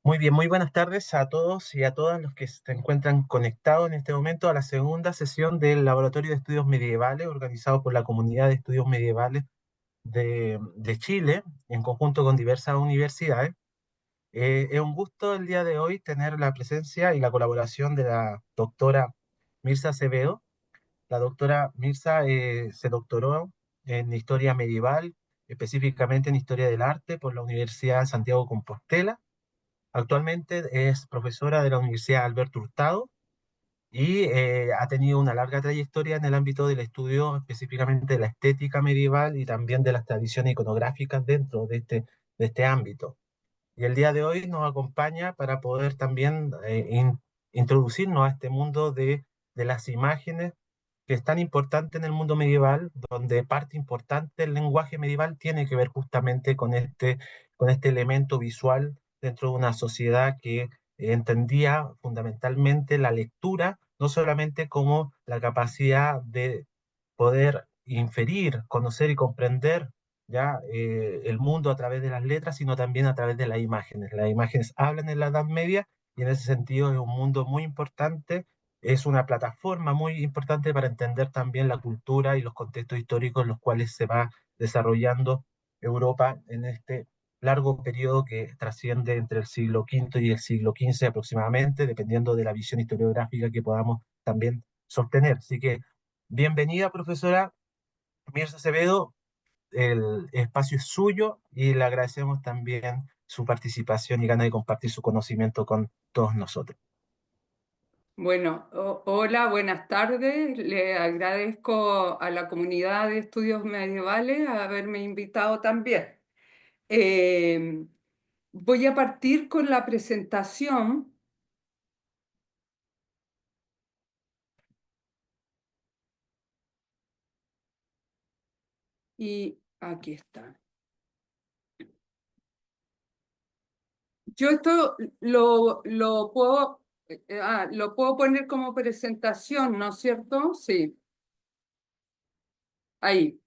Muy bien, muy buenas tardes a todos y a todas los que se encuentran conectados en este momento a la segunda sesión del Laboratorio de Estudios Medievales organizado por la Comunidad de Estudios Medievales de Chile en conjunto con diversas universidades. Es un gusto el día de hoy tener la presencia y la colaboración de la doctora Mirza Acevedo. La doctora Mirza se doctoró en Historia Medieval, específicamente en Historia del Arte por la Universidad de Santiago de Compostela. Actualmente es profesora de la Universidad Alberto Hurtado y ha tenido una larga trayectoria en el ámbito del estudio específicamente de la estética medieval y también de las tradiciones iconográficas dentro de este ámbito. Y el día de hoy nos acompaña para poder también introducirnos a este mundo de las imágenes, que es tan importante en el mundo medieval, donde parte importante del lenguaje medieval tiene que ver justamente con este elemento visual dentro de una sociedad que entendía fundamentalmente la lectura, no solamente como la capacidad de poder inferir, conocer y comprender ya el mundo a través de las letras, sino también a través de las imágenes. Las imágenes hablan en la Edad Media y en ese sentido es un mundo muy importante, es una plataforma muy importante para entender también la cultura y los contextos históricos en los cuales se va desarrollando Europa en este largo periodo que trasciende entre el siglo V y el siglo XV aproximadamente, dependiendo de la visión historiográfica que podamos también sostener. Así que bienvenida, profesora Mirza Acevedo, el espacio es suyo y le agradecemos también su participación y ganas de compartir su conocimiento con todos nosotros. Bueno, hola, buenas tardes. Le agradezco a la comunidad de estudios medievales haberme invitado también. Eh, Voy a partir con la presentación y aquí está. Yo esto lo puedo poner como presentación, ¿no es cierto? Sí, ahí.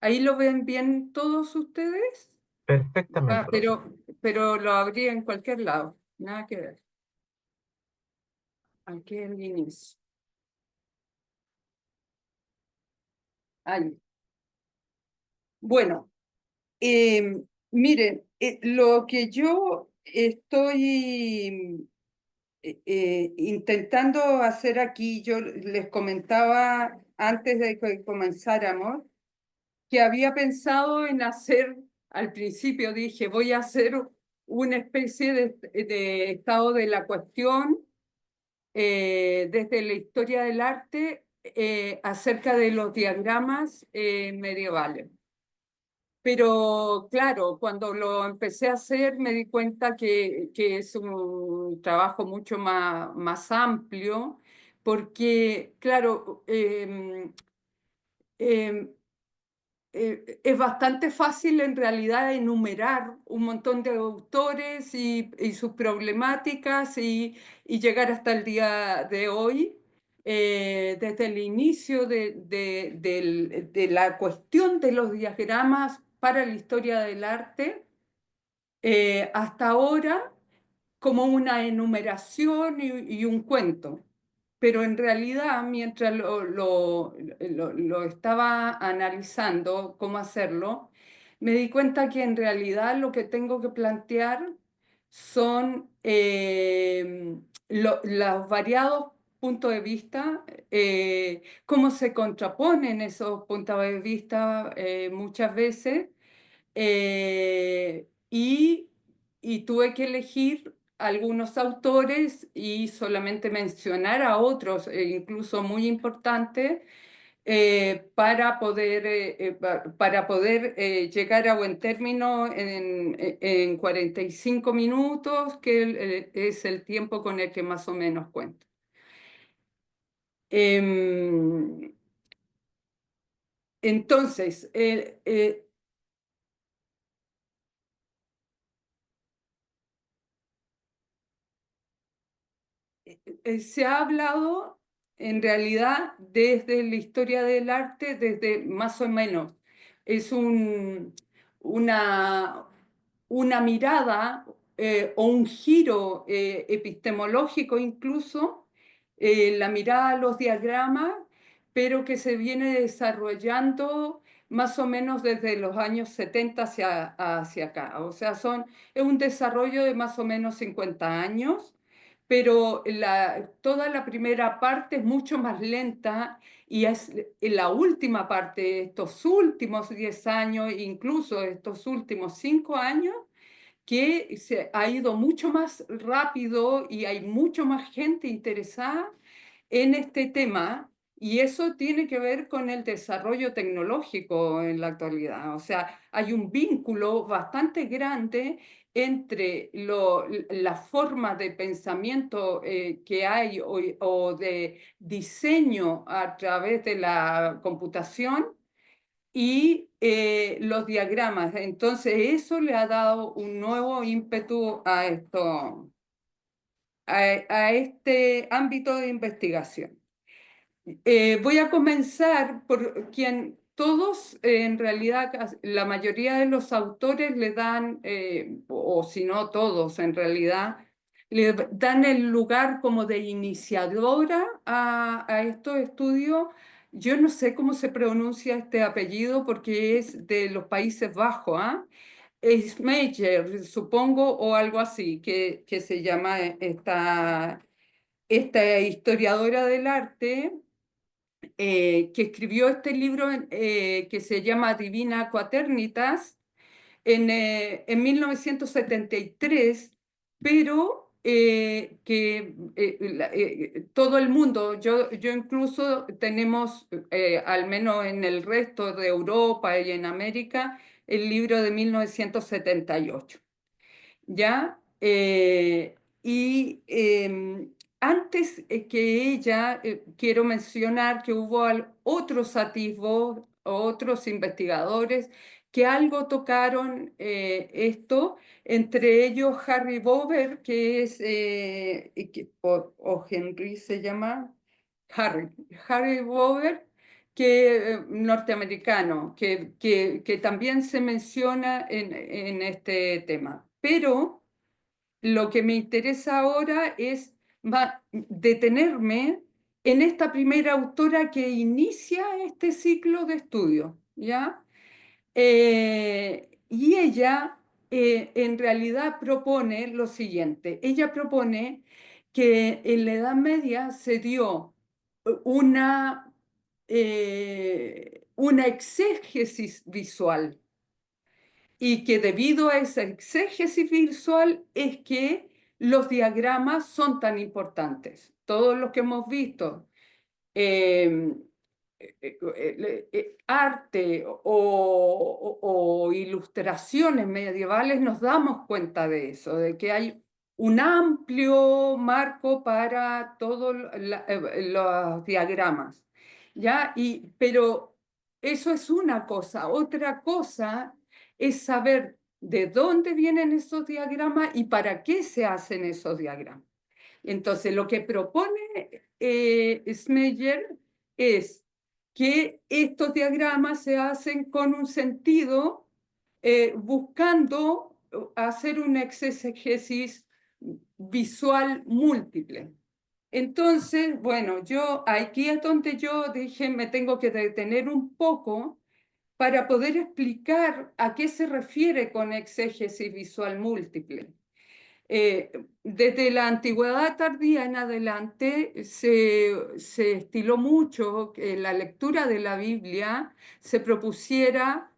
¿Ahí lo ven bien todos ustedes? Perfectamente, Ah, profesor. pero lo abrí en cualquier lado, nada que ver. Aquí el inicio. Ahí. Bueno, miren, lo que yo estoy intentando hacer aquí, yo les comentaba antes de que comenzáramos, que había pensado en hacer, al principio dije, voy a hacer una especie de estado de la cuestión desde la historia del arte acerca de los diagramas medievales. Pero claro, cuando lo empecé a hacer me di cuenta que es un trabajo mucho más amplio, porque claro, em, es bastante fácil en realidad enumerar un montón de autores y sus problemáticas y llegar hasta el día de hoy. Desde el inicio de la cuestión de los diagramas para la historia del arte, hasta ahora como una enumeración y un cuento. Pero en realidad, mientras lo estaba analizando cómo hacerlo, me di cuenta que en realidad lo que tengo que plantear son los variados puntos de vista, cómo se contraponen esos puntos de vista muchas veces y tuve que elegir algunos autores y solamente mencionar a otros, incluso muy importantes, para poder llegar a buen término en 45 minutos, que es el tiempo con el que más o menos cuento. Em, entonces, se ha hablado en realidad desde la historia del arte, desde más o menos, es una, una mirada o un giro epistemológico incluso, la mirada a los diagramas, pero que se viene desarrollando más o menos desde los años 70 hacia acá. O sea, es un desarrollo de más o menos 50 años, pero toda la primera parte es mucho más lenta y es la última parte, estos últimos 10 años, incluso estos últimos 5 años, que se ha ido mucho más rápido y hay mucho más gente interesada en este tema. Y eso tiene que ver con el desarrollo tecnológico en la actualidad. O sea, hay un vínculo bastante grande entre la forma de pensamiento que hay o de diseño a través de la computación y los diagramas. Entonces, eso le ha dado un nuevo ímpetu a esto, a este ámbito de investigación. Voy a comenzar por quien todos, en realidad, la mayoría de los autores le dan, o si no todos en realidad, le dan el lugar como de iniciadora a estos estudios. Yo no sé cómo se pronuncia este apellido porque es de los Países Bajos, ¿ah? Smejer, supongo, o algo así, que se llama esta historiadora del arte que escribió este libro que se llama Divina Quaternitas en 1973, pero todo el mundo, yo incluso tenemos, al menos en el resto de Europa y en América, el libro de 1978. ¿Ya? Y antes que ella, quiero mencionar que hubo otros atisbos, otros investigadores que algo tocaron esto, entre ellos Harry Bover, que es, o Henry se llama, Harry Bover, norteamericano, que también se menciona en este tema. Pero lo que me interesa ahora es detenerme en esta primera autora que inicia este ciclo de estudio, ¿ya? Y ella en realidad propone lo siguiente, ella propone que en la Edad Media se dio una exégesis visual y que debido a esa exégesis visual es que los diagramas son tan importantes. Todos los que hemos visto eh, arte o ilustraciones medievales nos damos cuenta de eso, de que hay un amplio marco para todos los diagramas, ¿ya? Pero eso es una cosa. Otra cosa es saber de dónde vienen esos diagramas y para qué se hacen esos diagramas. Entonces, lo que propone Smeyer es que estos diagramas se hacen con un sentido buscando hacer una exégesis visual múltiple. Entonces, bueno, aquí es donde yo dije, me tengo que detener un poco para poder explicar a qué se refiere con exégesis visual múltiple. Desde la antigüedad tardía en adelante se estiló mucho que la lectura de la Biblia se propusiera,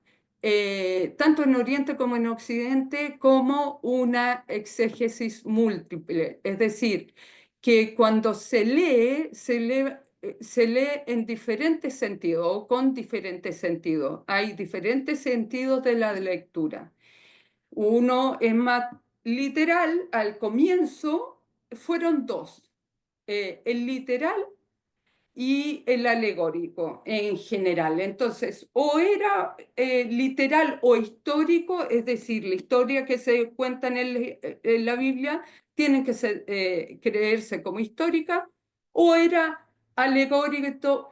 tanto en Oriente como en Occidente, como una exégesis múltiple. Es decir, que cuando se lee en diferentes sentidos o con diferentes sentidos. Hay diferentes sentidos de la lectura. Uno es más literal, al comienzo fueron dos, el literal y el alegórico en general. Entonces, o era literal o histórico, es decir, la historia que se cuenta en la Biblia tiene que creerse como histórica, o era alegórico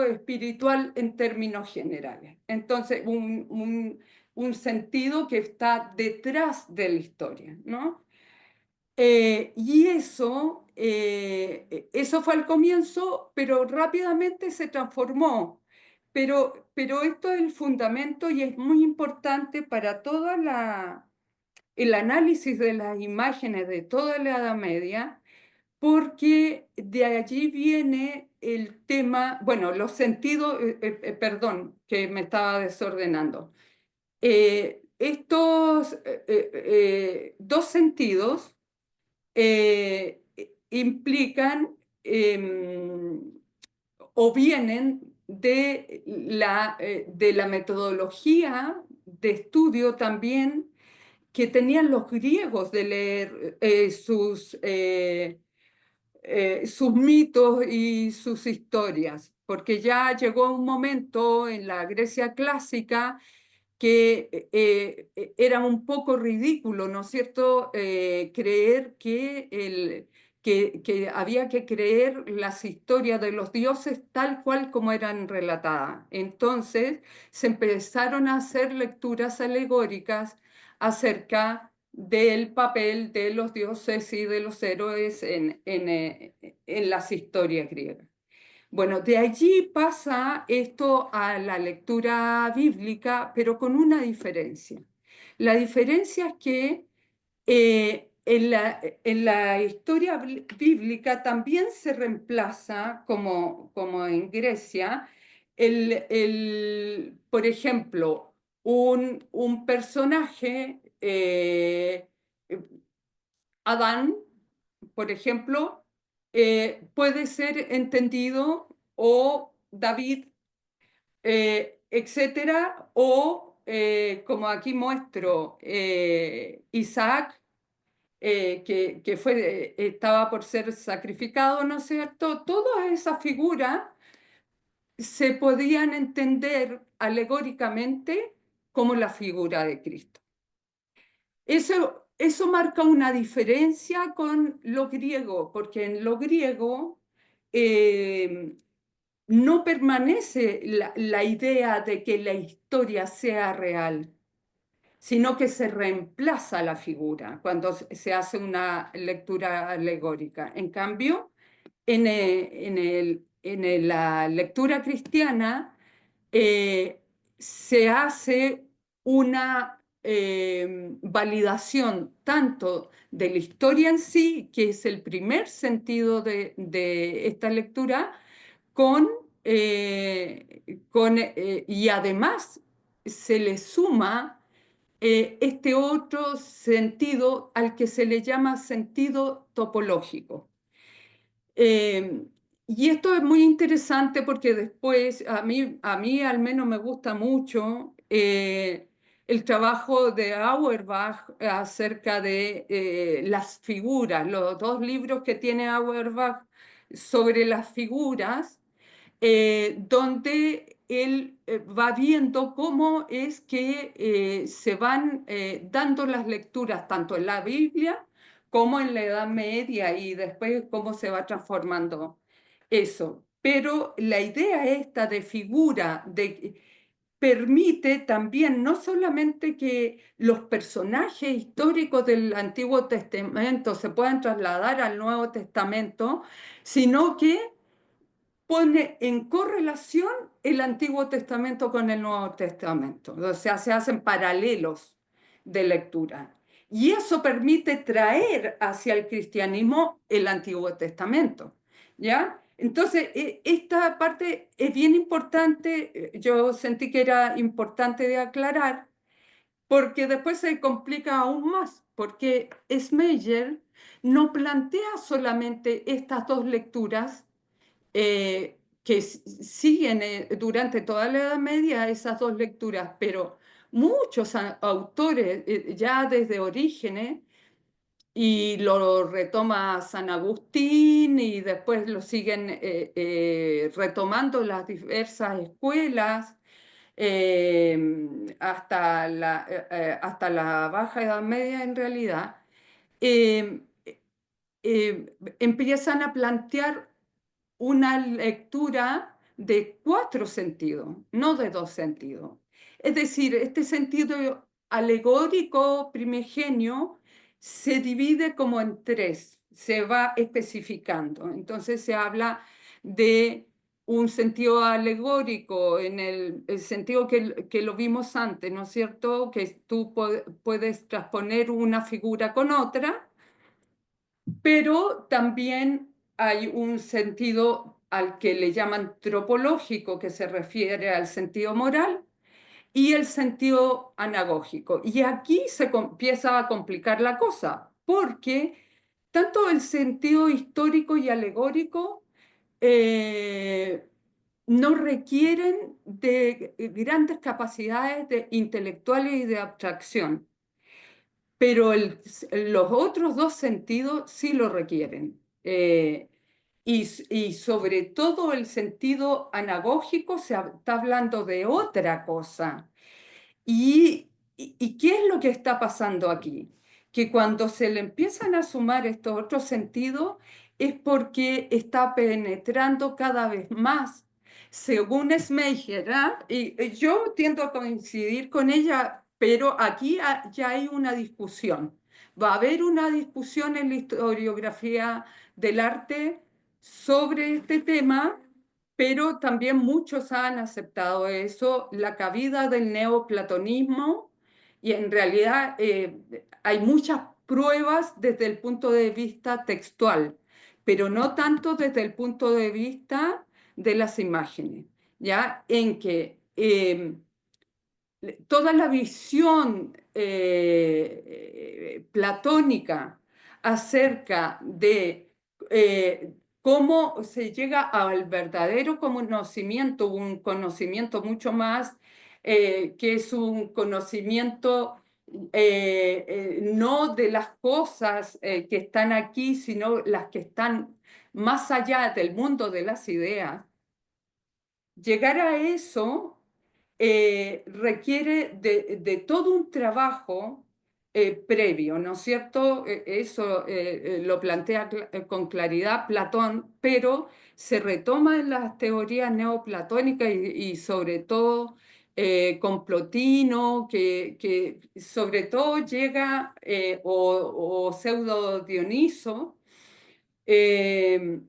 espiritual en términos generales. Entonces, un sentido que está detrás de la historia, ¿no? Y eso fue al comienzo, pero rápidamente se transformó. Pero esto es el fundamento y es muy importante para el análisis de las imágenes de toda la Edad Media, porque de allí viene el tema, bueno, los sentidos, que me estaba desordenando. Estos dos sentidos implican o vienen de la metodología de estudio también que tenían los griegos de leer sus mitos y sus historias, porque ya llegó un momento en la Grecia clásica que era un poco ridículo, ¿no es cierto?, creer que había que creer las historias de los dioses tal cual como eran relatadas. Entonces se empezaron a hacer lecturas alegóricas acerca del papel de los dioses y de los héroes en las historias griegas. Bueno, de allí pasa esto a la lectura bíblica, pero con una diferencia. La diferencia es que en la historia bíblica también se reemplaza, como en Grecia, por ejemplo, un personaje, Adán, por ejemplo, puede ser entendido, o David, etcétera, o como aquí muestro, Isaac, estaba por ser sacrificado, ¿no es cierto? Todas esas figuras se podían entender alegóricamente como la figura de Cristo. Eso marca una diferencia con lo griego, porque en lo griego eh, no permanece la idea de que la historia sea real, sino que se reemplaza la figura cuando se hace una lectura alegórica. En cambio, la lectura cristiana se hace una validación tanto de la historia en sí, que es el primer sentido de esta lectura, con, y además se le suma este otro sentido al que se le llama sentido topológico. Eh, y esto es muy interesante porque después, a mí al menos me gusta mucho el trabajo de Auerbach acerca de las figuras, los dos libros que tiene Auerbach sobre las figuras, donde él va viendo cómo es que se van dando las lecturas tanto en la Biblia como en la Edad Media, y después cómo se va transformando eso. Pero la idea esta de figura permite también no solamente que los personajes históricos del Antiguo Testamento se puedan trasladar al Nuevo Testamento, sino que pone en correlación el Antiguo Testamento con el Nuevo Testamento. O sea, se hacen paralelos de lectura. Y eso permite traer hacia el cristianismo el Antiguo Testamento. ¿Ya? Entonces, esta parte es bien importante. Yo sentí que era importante de aclarar, porque después se complica aún más, porque Schmeyer no plantea solamente estas dos lecturas que siguen durante toda la Edad Media esas dos lecturas, pero muchos autores, ya desde Orígenes, y lo retoma San Agustín, y después lo siguen retomando las diversas escuelas, hasta la Baja Edad Media en realidad, eh, empiezan a plantear una lectura de cuatro sentidos, no de dos sentidos. Es decir, este sentido alegórico primigenio se divide como en tres, se va especificando. Entonces se habla de un sentido alegórico en el sentido que lo vimos antes, ¿no es cierto? Que tú puedes transponer una figura con otra, pero también hay un sentido al que le llaman tropológico, que se refiere al sentido moral, y el sentido anagógico. Y aquí se empieza a complicar la cosa, porque tanto el sentido histórico y alegórico eh, no requieren de grandes capacidades intelectuales y de abstracción, pero los otros dos sentidos sí lo requieren. Y sobre todo el sentido anagógico está hablando de otra cosa. ¿Y qué es lo que está pasando aquí? Que cuando se le empiezan a sumar estos otros sentidos es porque está penetrando cada vez más. Según Schmeyer, ¿ah? Y yo tiendo a coincidir con ella, pero aquí ya hay una discusión. Va a haber una discusión en la historiografía del arte sobre este tema, pero también muchos han aceptado eso, la cabida del neoplatonismo, y en realidad hay muchas pruebas desde el punto de vista textual, pero no tanto desde el punto de vista de las imágenes, ¿ya? En que toda la visión platónica acerca de cómo se llega al verdadero conocimiento, un conocimiento mucho más que es un conocimiento no de las cosas que están aquí, sino las que están más allá del mundo de las ideas. Llegar a eso requiere de todo un trabajo previo, ¿no es cierto? Eso lo plantea con claridad Platón, pero se retoma en las teorías neoplatónicas y sobre todo con Plotino, que sobre todo llega, o Pseudo Dioniso, eh,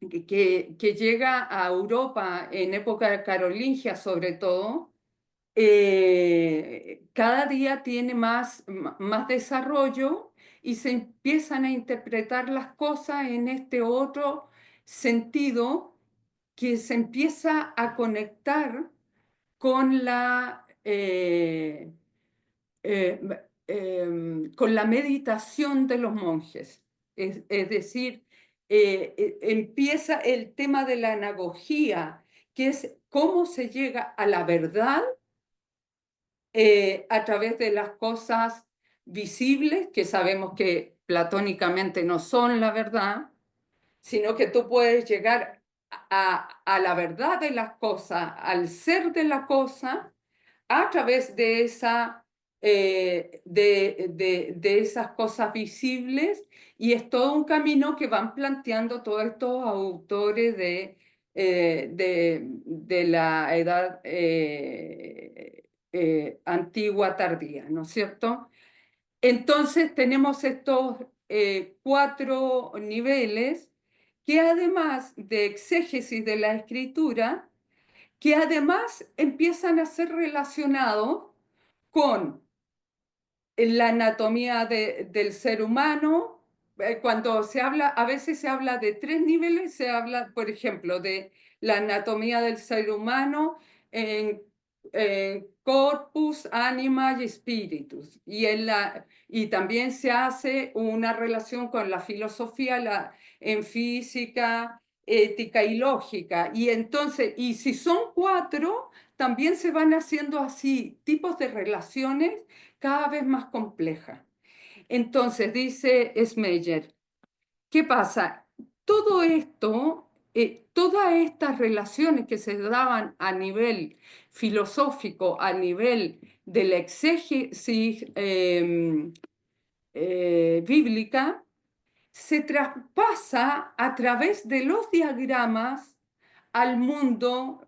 que llega a Europa en época carolingia sobre todo, cada día tiene más desarrollo y se empiezan a interpretar las cosas en este otro sentido que se empieza a conectar con eh, con la meditación de los monjes. Es decir, empieza el tema de la anagogía, que es cómo se llega a la verdad a través de las cosas visibles, que sabemos que platónicamente no son la verdad, sino que tú puedes llegar a la verdad de las cosas, al ser de la cosa, a través de esas cosas visibles, y es todo un camino que van planteando todos estos autores de la edad antigua tardía, ¿no es cierto? Entonces tenemos estos cuatro niveles que además de exégesis de la escritura, que además empiezan a ser relacionados con la anatomía del ser humano. Cuando se habla, a veces se habla de tres niveles, se habla, por ejemplo, de la anatomía del ser humano en, en corpus, anima y spiritus. Y también se hace una relación con la filosofía en física, ética y lógica. Y entonces, y si son cuatro, también se van haciendo así tipos de relaciones cada vez más compleja. Entonces, dice Schmeyer, ¿qué pasa? Todo esto, todas estas relaciones que se daban a nivel filosófico, a nivel de la exégesis bíblica, se traspasa a través de los diagramas al mundo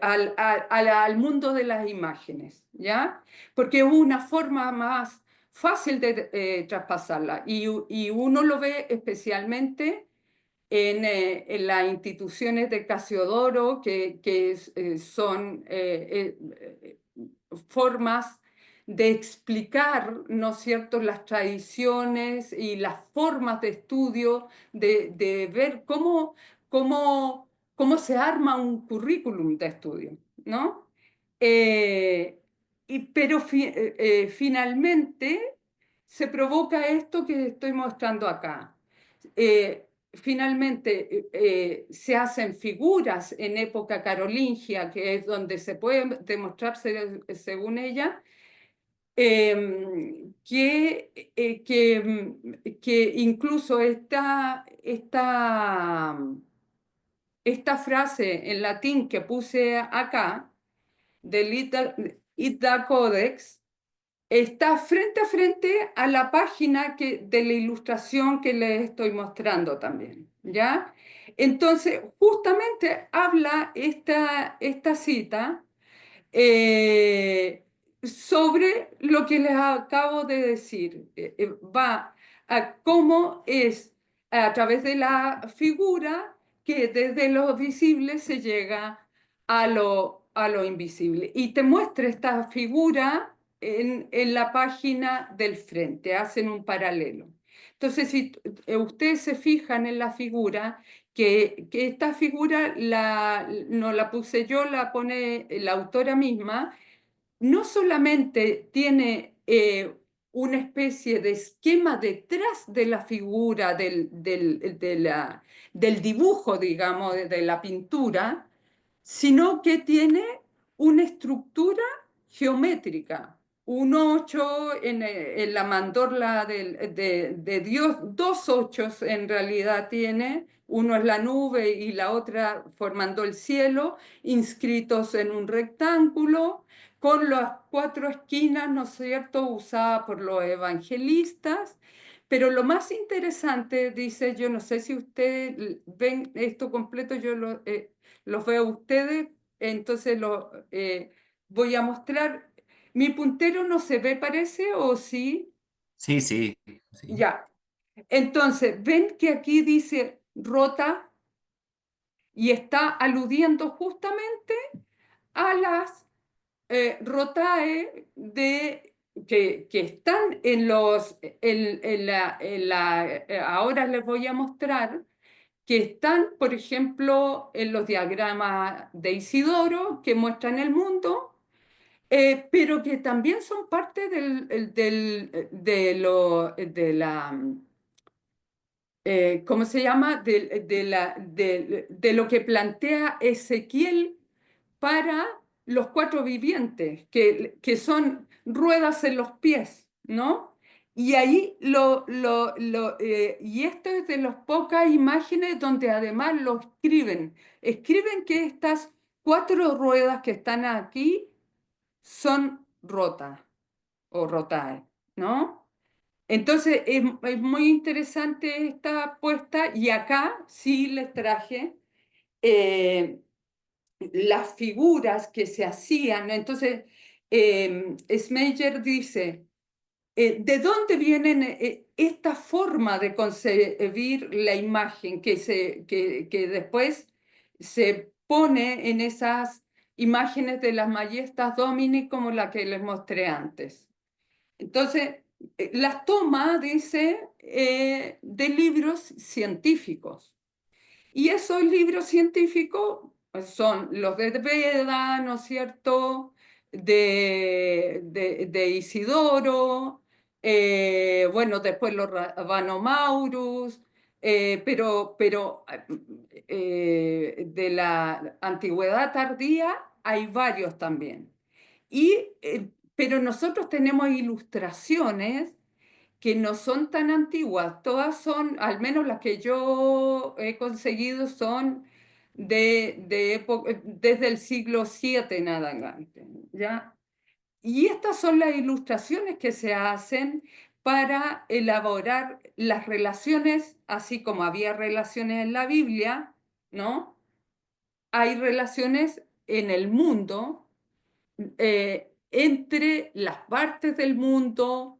al mundo de las imágenes, ¿ya? Porque es una forma más fácil de traspasarla y uno lo ve especialmente en las instituciones de Casiodoro, que son formas de explicar, ¿no es cierto?, las tradiciones y las formas de estudio, de ver cómo se arma un currículum de estudio, ¿no? Pero finalmente se provoca esto que estoy mostrando acá. Finalmente se hacen figuras en época carolingia, que es donde se puede demostrar, según ella, que incluso esta frase en latín que puse acá, del Ida Codex, está frente a frente a la página de la ilustración que les estoy mostrando también, ¿ya? Entonces, justamente habla esta cita eh, sobre lo que les acabo de decir. Va a cómo es a través de la figura que desde lo visible se llega a lo invisible. Y te muestra esta figura en la página del frente, hacen un paralelo. Entonces, si ustedes se fijan en la figura, que esta figura no la puse yo, la pone la autora misma, no solamente tiene una especie de esquema detrás de la figura, del dibujo, digamos, de la pintura, sino que tiene una estructura geométrica. Un 8 en la mandorla de Dios, dos ochos en realidad tiene, uno es la nube y la otra formando el cielo, inscritos en un rectángulo, con las cuatro esquinas, ¿no es cierto?, usadas por los evangelistas. Pero lo más interesante, dice, yo no sé si ustedes ven esto completo, los veo a ustedes, entonces voy a mostrar. Mi puntero no se ve, parece, ¿o sí? Sí, sí, sí. Ya. Entonces, ven que aquí dice rota y está aludiendo justamente a las rotae que están ahora les voy a mostrar, que están, por ejemplo, en los diagramas de Isidoro, que muestran el mundo, pero que también son parte ¿cómo se llama? De lo que plantea Ezequiel para los cuatro vivientes, que son ruedas en los pies, ¿no? Y ahí y esto es de las pocas imágenes donde además lo escriben. Escriben que estas cuatro ruedas que están aquí son rotas o rotae, ¿no? Entonces es muy interesante esta apuesta y acá sí les traje eh, las figuras que se hacían. Entonces, Schmeyer dice, ¿de dónde viene esta forma de concebir la imagen que después se pone en esas imágenes de las Majestas Domini como la que les mostré antes? Entonces, las toma, dice, de libros científicos. Y esos libros científicos son los de Veda, ¿no es cierto? De Isidoro, bueno, después los Rabanomaurus, pero de la antigüedad tardía hay varios también. Pero nosotros tenemos ilustraciones que no son tan antiguas, todas son, al menos las que yo he conseguido, son desde el siglo VII en adelante, ¿ya? Y estas son las ilustraciones que se hacen para elaborar las relaciones, así como había relaciones en la Biblia, ¿no? Hay relaciones en el mundo, entre las partes del mundo,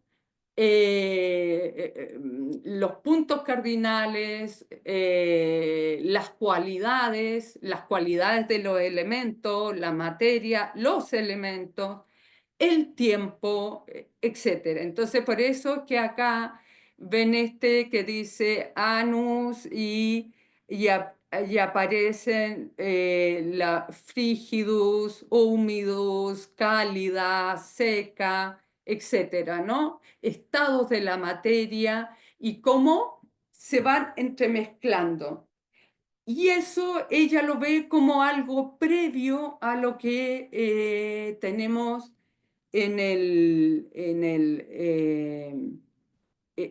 los puntos cardinales, las cualidades de los elementos, la materia, los elementos, el tiempo, etcétera. Entonces, por eso es que acá ven este que dice anus y aparecen la frigidus, humidus, cálida, seca, etcétera, ¿no? Estados de la materia y cómo se van entremezclando. Y eso ella lo ve como algo previo a lo que tenemos en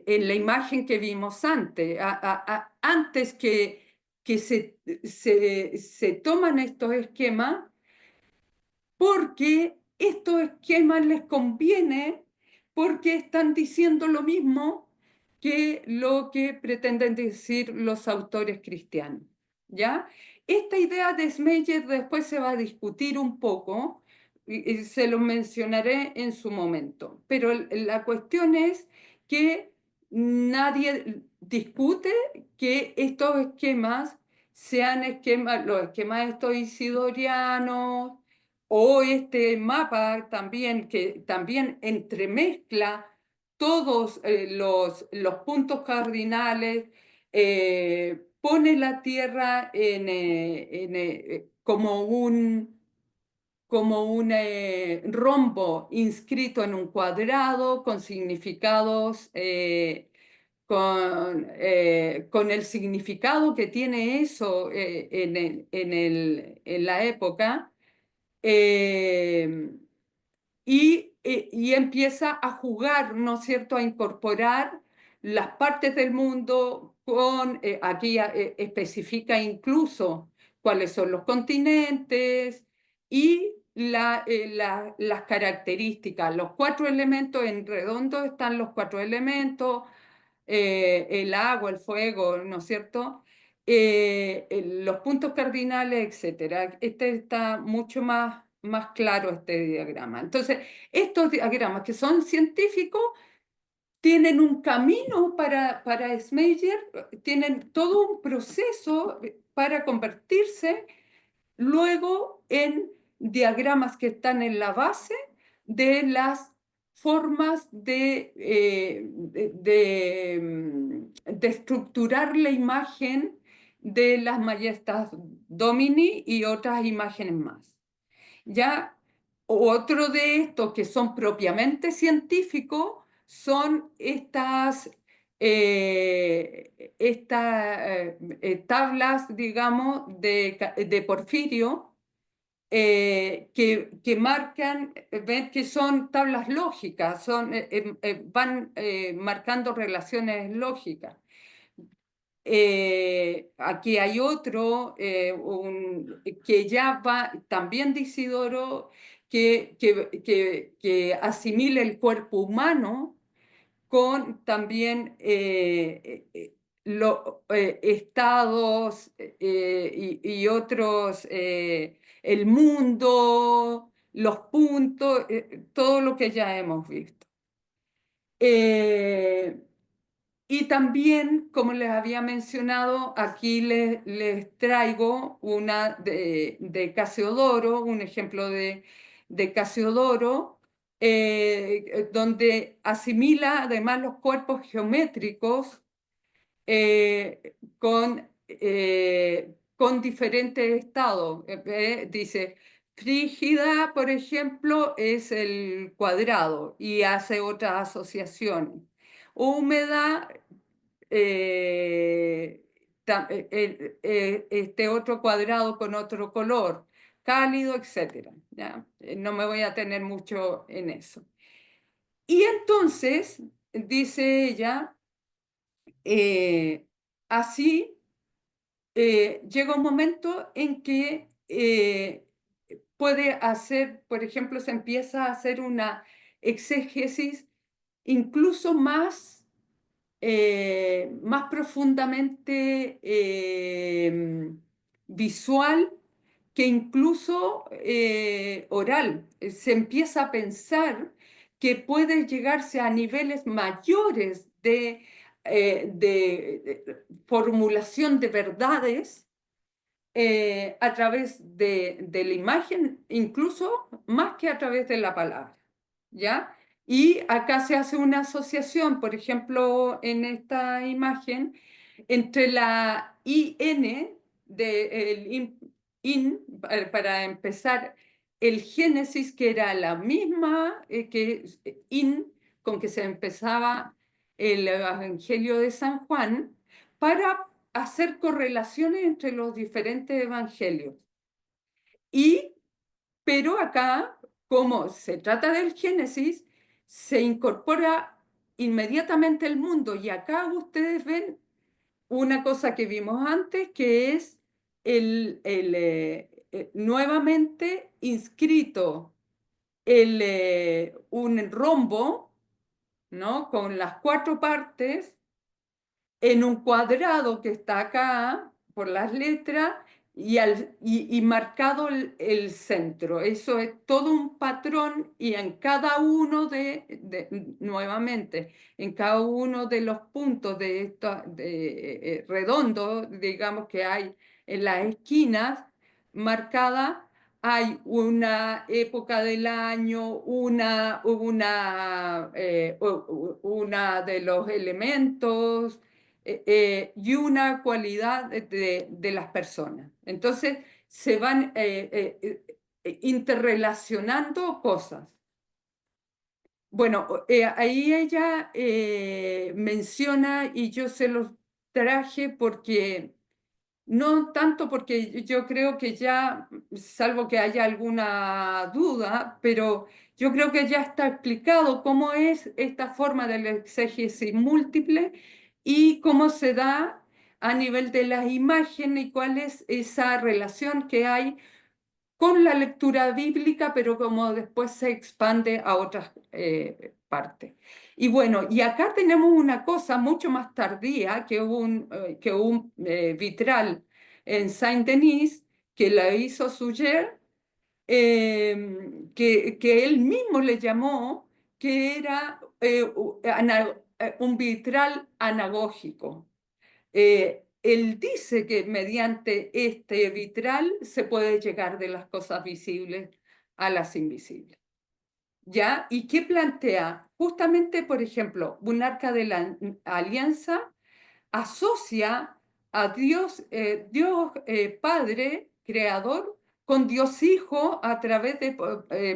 la imagen que vimos antes. Antes que se toman estos esquemas, porque estos esquemas les conviene, porque están diciendo lo mismo que lo que pretenden decir los autores cristianos, ¿ya? Esta idea de Schmeyer después se va a discutir un poco, y se lo mencionaré en su momento, pero la cuestión es que nadie discute que estos esquemas sean esquemas, los esquemas estos isidorianos, o este mapa también, que también entremezcla todos los puntos cardinales, pone la Tierra como un rombo inscrito en un cuadrado con significados, con el significado que tiene eso en la época. Eh, y empieza a jugar, ¿no es cierto?, a incorporar las partes del mundo aquí especifica incluso cuáles son los continentes y las características. Los 4 elementos, en redondo están los 4 elementos, el agua, el fuego, ¿no es cierto? Los puntos cardinales, etcétera. Este está mucho más claro, este diagrama. Entonces, estos diagramas que son científicos tienen un camino para Schmeyer, tienen todo un proceso para convertirse luego en diagramas que están en la base de las formas de estructurar la imagen de las Majestas Domini y otras imágenes más. Ya otro de estos que son propiamente científicos son estas tablas, digamos, de Porfirio, que marcan, ven que son tablas lógicas, van marcando relaciones lógicas. Aquí hay otro, que ya va, también de Isidoro, que asimila el cuerpo humano con también estados y otros, el mundo, los puntos, todo lo que ya hemos visto. Y también, como les había mencionado, aquí les traigo una de Casiodoro, un ejemplo de Casiodoro, donde asimila además los cuerpos geométricos con diferentes estados. Dice, frígida, por ejemplo, es el cuadrado y hace otras asociaciones. Húmeda, este otro cuadrado con otro color, cálido, etc. ¿Ya? No me voy a tener mucho en eso. Y entonces, dice ella, así llega un momento en que puede hacer, por ejemplo, se empieza a hacer una exégesis incluso más profundamente visual que incluso oral. Se empieza a pensar que puede llegarse a niveles mayores de formulación de verdades a través de la imagen, incluso más que a través de la palabra, ¿ya? Y acá se hace una asociación, por ejemplo, en esta imagen, entre la IN, para empezar, el Génesis, que era la misma que IN, con que se empezaba el Evangelio de San Juan, para hacer correlaciones entre los diferentes evangelios. Pero acá, como se trata del Génesis, se incorpora inmediatamente el mundo. Y acá ustedes ven una cosa que vimos antes, que es nuevamente inscrito un rombo, ¿no? Con las 4 partes en un cuadrado que está acá por las letras y marcado el centro. Eso es todo un patrón y en cada uno nuevamente, en cada uno de los puntos redondos, digamos, que hay en las esquinas marcadas, hay una época del año, una de los elementos, y una cualidad de las personas. Entonces se van interrelacionando cosas. Bueno, ahí ella menciona, y yo se los traje porque, no tanto porque yo creo que ya, salvo que haya alguna duda, pero yo creo que ya está explicado cómo es esta forma de la exégesis múltiple y cómo se da a nivel de las imágenes y cuál es esa relación que hay con la lectura bíblica, pero como después se expande a otras partes. Y bueno, y acá tenemos una cosa mucho más tardía, que un vitral en Saint-Denis, que la hizo Suger, que él mismo le llamó, que era un vitral anagógico. Él dice que mediante este vitral se puede llegar de las cosas visibles a las invisibles. ¿Ya? ¿Y qué plantea? Justamente, por ejemplo, un arca de la alianza asocia a Dios Padre, Creador, con Dios Hijo a través de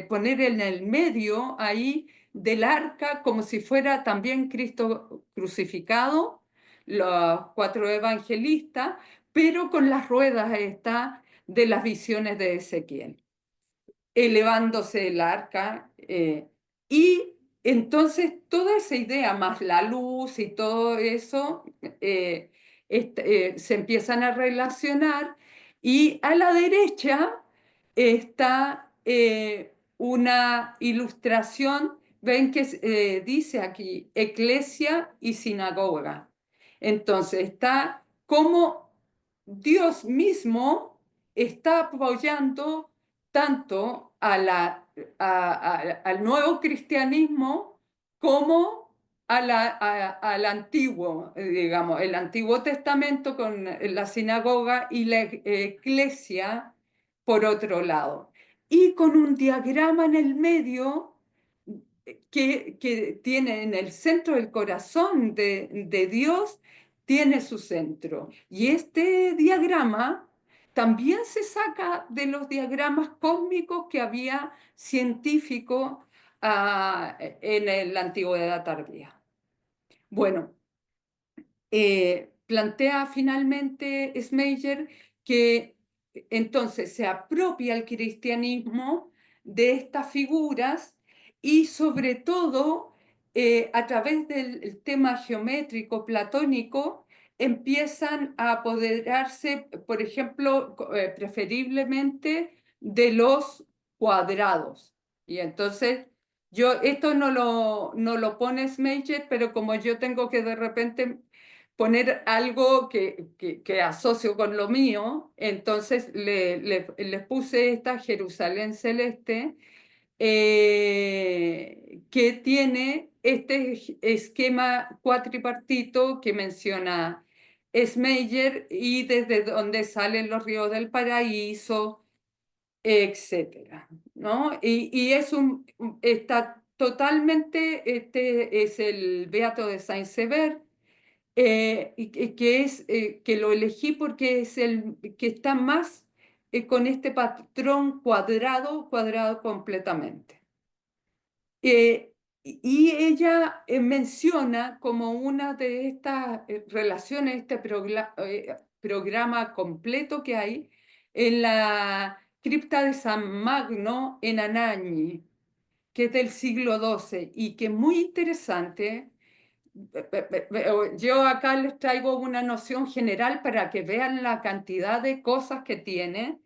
poner en el medio ahí del arca como si fuera también Cristo crucificado, los 4 evangelistas, pero con las ruedas está de las visiones de Ezequiel, elevándose el arca. Y entonces toda esa idea, más la luz y todo eso, se empiezan a relacionar. Y a la derecha está una ilustración, ven que dice aquí, eclesia y sinagoga. Entonces está como Dios mismo está apoyando tanto al nuevo cristianismo como al antiguo, digamos, el Antiguo Testamento con la sinagoga y la iglesia por otro lado. Y con un diagrama en el medio que tiene en el centro del corazón de Dios, tiene su centro. Y este diagrama también se saca de los diagramas cósmicos que había científicos en la antigüedad tardía. Bueno, plantea finalmente Schmeyer que entonces se apropia el cristianismo de estas figuras y sobre todo a través del tema geométrico platónico empiezan a apoderarse, por ejemplo, preferiblemente de los cuadrados. Y entonces esto no lo pone Schmeyer, pero como yo tengo que de repente poner algo que asocio con lo mío, entonces les puse esta Jerusalén Celeste, que tiene este esquema cuatripartito que menciona Schmeyer y desde donde salen los ríos del paraíso, etcétera, ¿no? Y está totalmente, este es el Beato de Saint-Sever, que lo elegí porque es el que está más con este patrón cuadrado completamente. Y ella menciona como una de estas relaciones, este programa completo que hay en la cripta de San Magno en Anagni, que es del siglo XII y que es muy interesante. Yo acá les traigo una noción general para que vean la cantidad de cosas que tiene,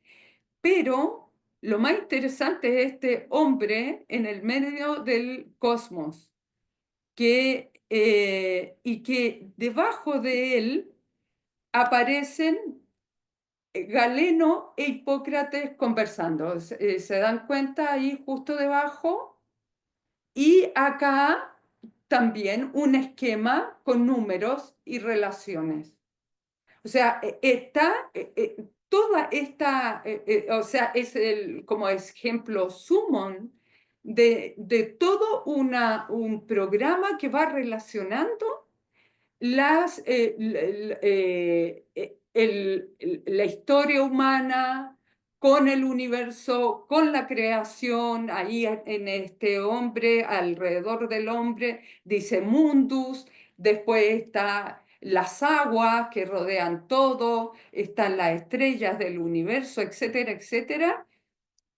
pero lo más interesante es este hombre en el medio del cosmos, y que debajo de él aparecen Galeno e Hipócrates conversando. ¿Se dan cuenta ahí justo debajo? Y acá también un esquema con números y relaciones. O sea, toda esta, o sea, es como ejemplo sumón de todo un programa que va relacionando la historia humana con el universo, con la creación, ahí en este hombre, alrededor del hombre, dice mundus, después está las aguas que rodean todo, están las estrellas del universo, etcétera, etcétera.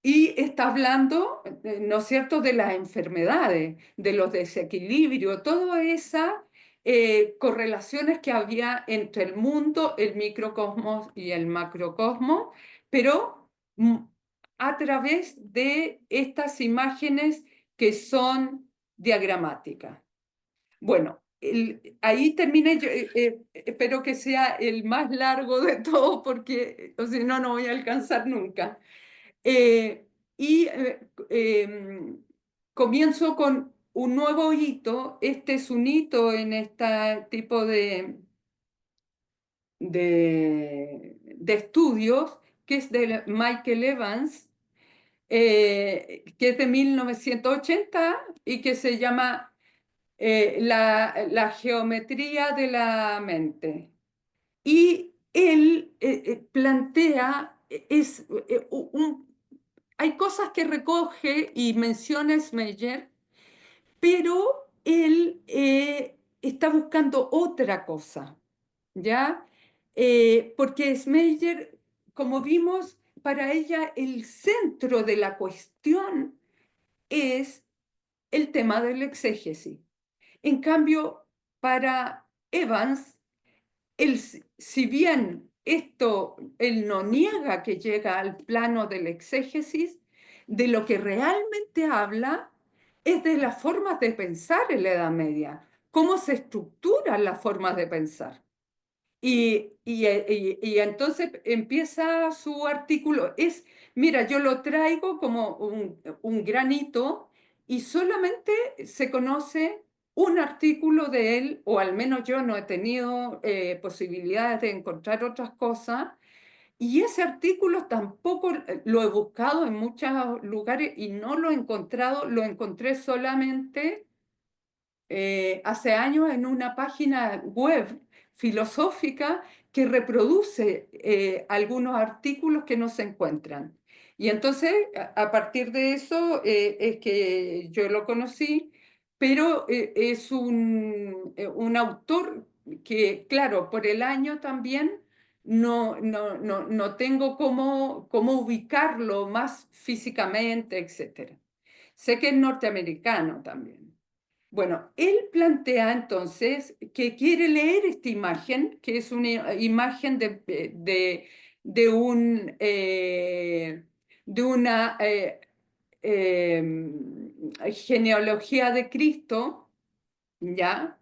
Y está hablando, ¿no es cierto?, de las enfermedades, de los desequilibrios, todas esas correlaciones que había entre el mundo, el microcosmos y el macrocosmos, pero a través de estas imágenes que son diagramáticas. Bueno, ahí terminé, yo espero que sea el más largo de todos porque o si no, no voy a alcanzar nunca. Eh, y comienzo con un nuevo hito. Este es un hito en este tipo de estudios, que es de Michael Evans, que es de 1980 y que se llama la geometría de la mente. Y él plantea, hay cosas que recoge y menciona Schmeyer, pero él está buscando otra cosa, ¿ya? Porque Schmeyer, como vimos, para ella el centro de la cuestión es el tema del exégesis. En cambio, para Evans, si bien él no niega que llega al plano del exégesis, de lo que realmente habla es de las formas de pensar en la Edad Media, cómo se estructuran las formas de pensar. Y entonces empieza su artículo, mira, yo lo traigo como un granito y solamente se conoce un artículo de él, o al menos yo no he tenido posibilidades de encontrar otras cosas, y ese artículo tampoco lo he buscado en muchos lugares y no lo he encontrado, lo encontré solamente hace años en una página web filosófica que reproduce algunos artículos que no se encuentran. Y entonces, a partir de eso, es que yo lo conocí, pero es un autor que, claro, por el año también no tengo cómo ubicarlo más físicamente, etc. Sé que es norteamericano también. Bueno, él plantea entonces que quiere leer esta imagen, que es una imagen de una genealogía de Cristo, ¿ya?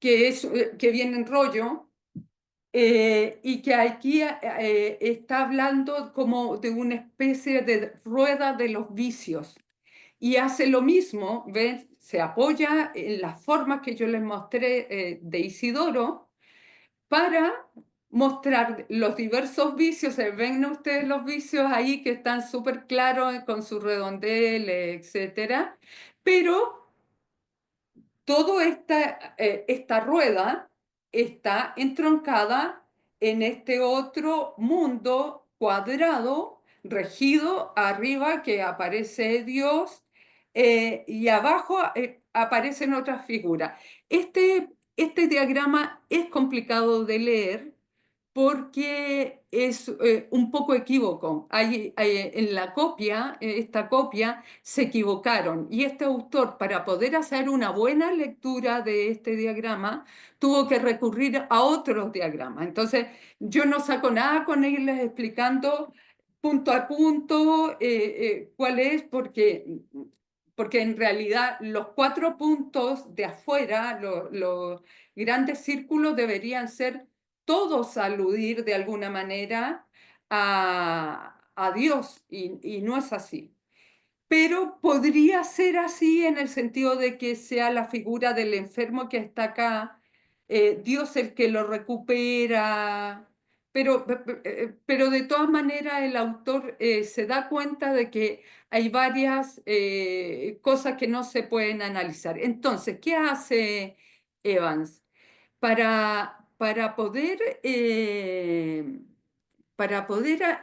que viene en rollo, y que aquí está hablando como de una especie de rueda de los vicios. Y hace lo mismo, ¿ven? Se apoya en las formas que yo les mostré de Isidoro para mostrar los diversos vicios. Ven ustedes los vicios ahí que están súper claros con su redondel, etcétera. Pero toda esta rueda está entroncada en este otro mundo cuadrado, regido arriba que aparece Dios, y abajo aparecen otras figuras. Este diagrama es complicado de leer porque es un poco equívoco. En la copia, esta copia, se equivocaron y este autor, para poder hacer una buena lectura de este diagrama, tuvo que recurrir a otros diagramas. Entonces, yo no saco nada con irles explicando punto a punto cuál es, porque en realidad los 4 puntos de afuera, los grandes círculos, deberían ser todos aludir de alguna manera a Dios, y no es así. Pero podría ser así en el sentido de que sea la figura del enfermo que está acá, Dios el que lo recupera, pero de todas maneras el autor se da cuenta de que hay varias cosas que no se pueden analizar. Entonces, ¿qué hace Evans? Para poder,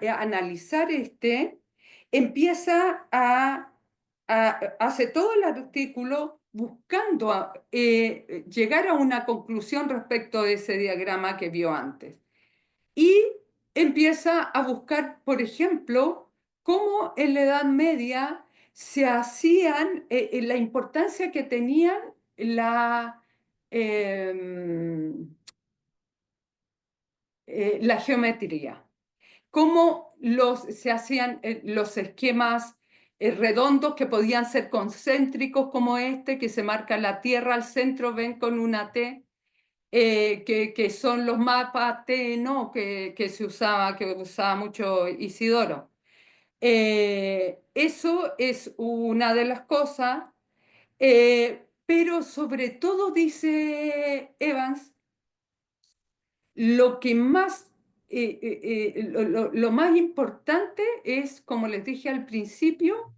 analizar empieza hace todo el artículo buscando llegar a una conclusión respecto de ese diagrama que vio antes. Y empieza a buscar, por ejemplo, cómo en la Edad Media se hacían, la importancia que tenían la geometría, cómo se hacían los esquemas redondos que podían ser concéntricos, como este, que se marca la Tierra al centro, ven, con una T, que son los mapas T, ¿no? que usaba mucho Isidoro. Eso es una de las cosas, pero sobre todo, dice Evans, lo que más, lo más importante es, como les dije al principio,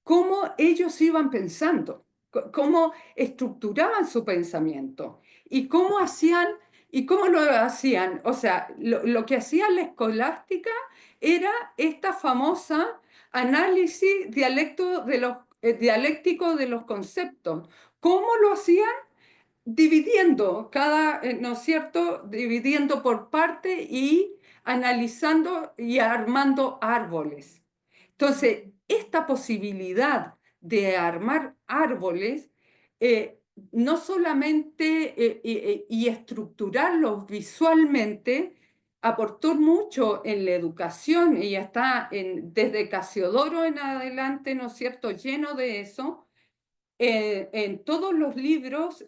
cómo ellos iban pensando, cómo estructuraban su pensamiento y cómo lo hacían. O sea, lo que hacía la escolástica era esta famosa análisis dialéctico de los conceptos. ¿Cómo lo hacían? Dividiendo ¿no es cierto? Dividiendo por parte y analizando y armando árboles. Entonces, esta posibilidad de armar árboles, no solamente y estructurarlos visualmente, aportó mucho en la educación, y ya está desde Casiodoro en adelante, ¿no es cierto?, lleno de eso. En todos los libros,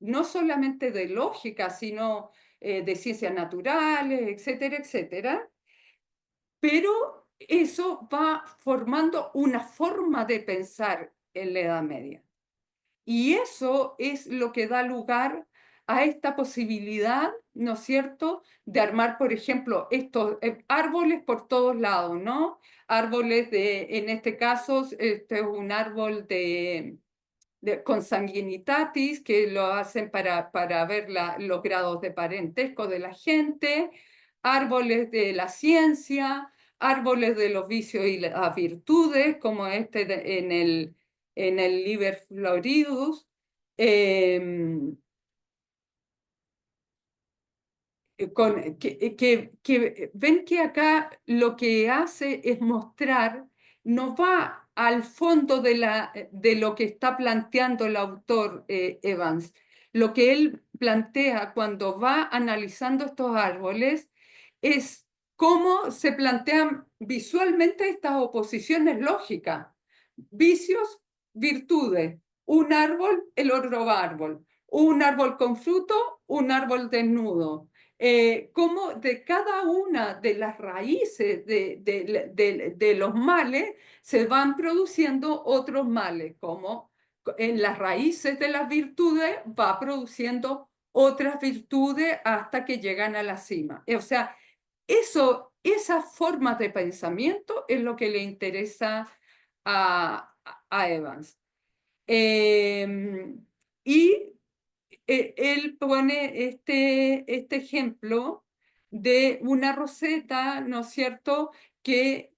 no solamente de lógica, sino de ciencias naturales, etcétera, etcétera. Pero eso va formando una forma de pensar en la Edad Media. Y eso es lo que da lugar a esta posibilidad, ¿no es cierto?, de armar, por ejemplo, estos árboles por todos lados, ¿no? Árboles en este caso, este es un árbol de consanguinitatis, que lo hacen para ver los grados de parentesco de la gente, árboles de la ciencia, árboles de los vicios y las virtudes, como en el Liber Floridus. Que ven que acá lo que hace es mostrar, no va al fondo de lo que está planteando el autor Evans. Lo que él plantea cuando va analizando estos árboles es cómo se plantean visualmente estas oposiciones lógicas: vicios, virtudes, un árbol, el otro árbol, un árbol con fruto, un árbol desnudo. Cómo de cada una de las raíces de los males se van produciendo otros males, como en las raíces de las virtudes va produciendo otras virtudes hasta que llegan a la cima. O sea, esas formas de pensamiento es lo que le interesa a Evans. Y él pone este ejemplo de una roseta, ¿no es cierto?, que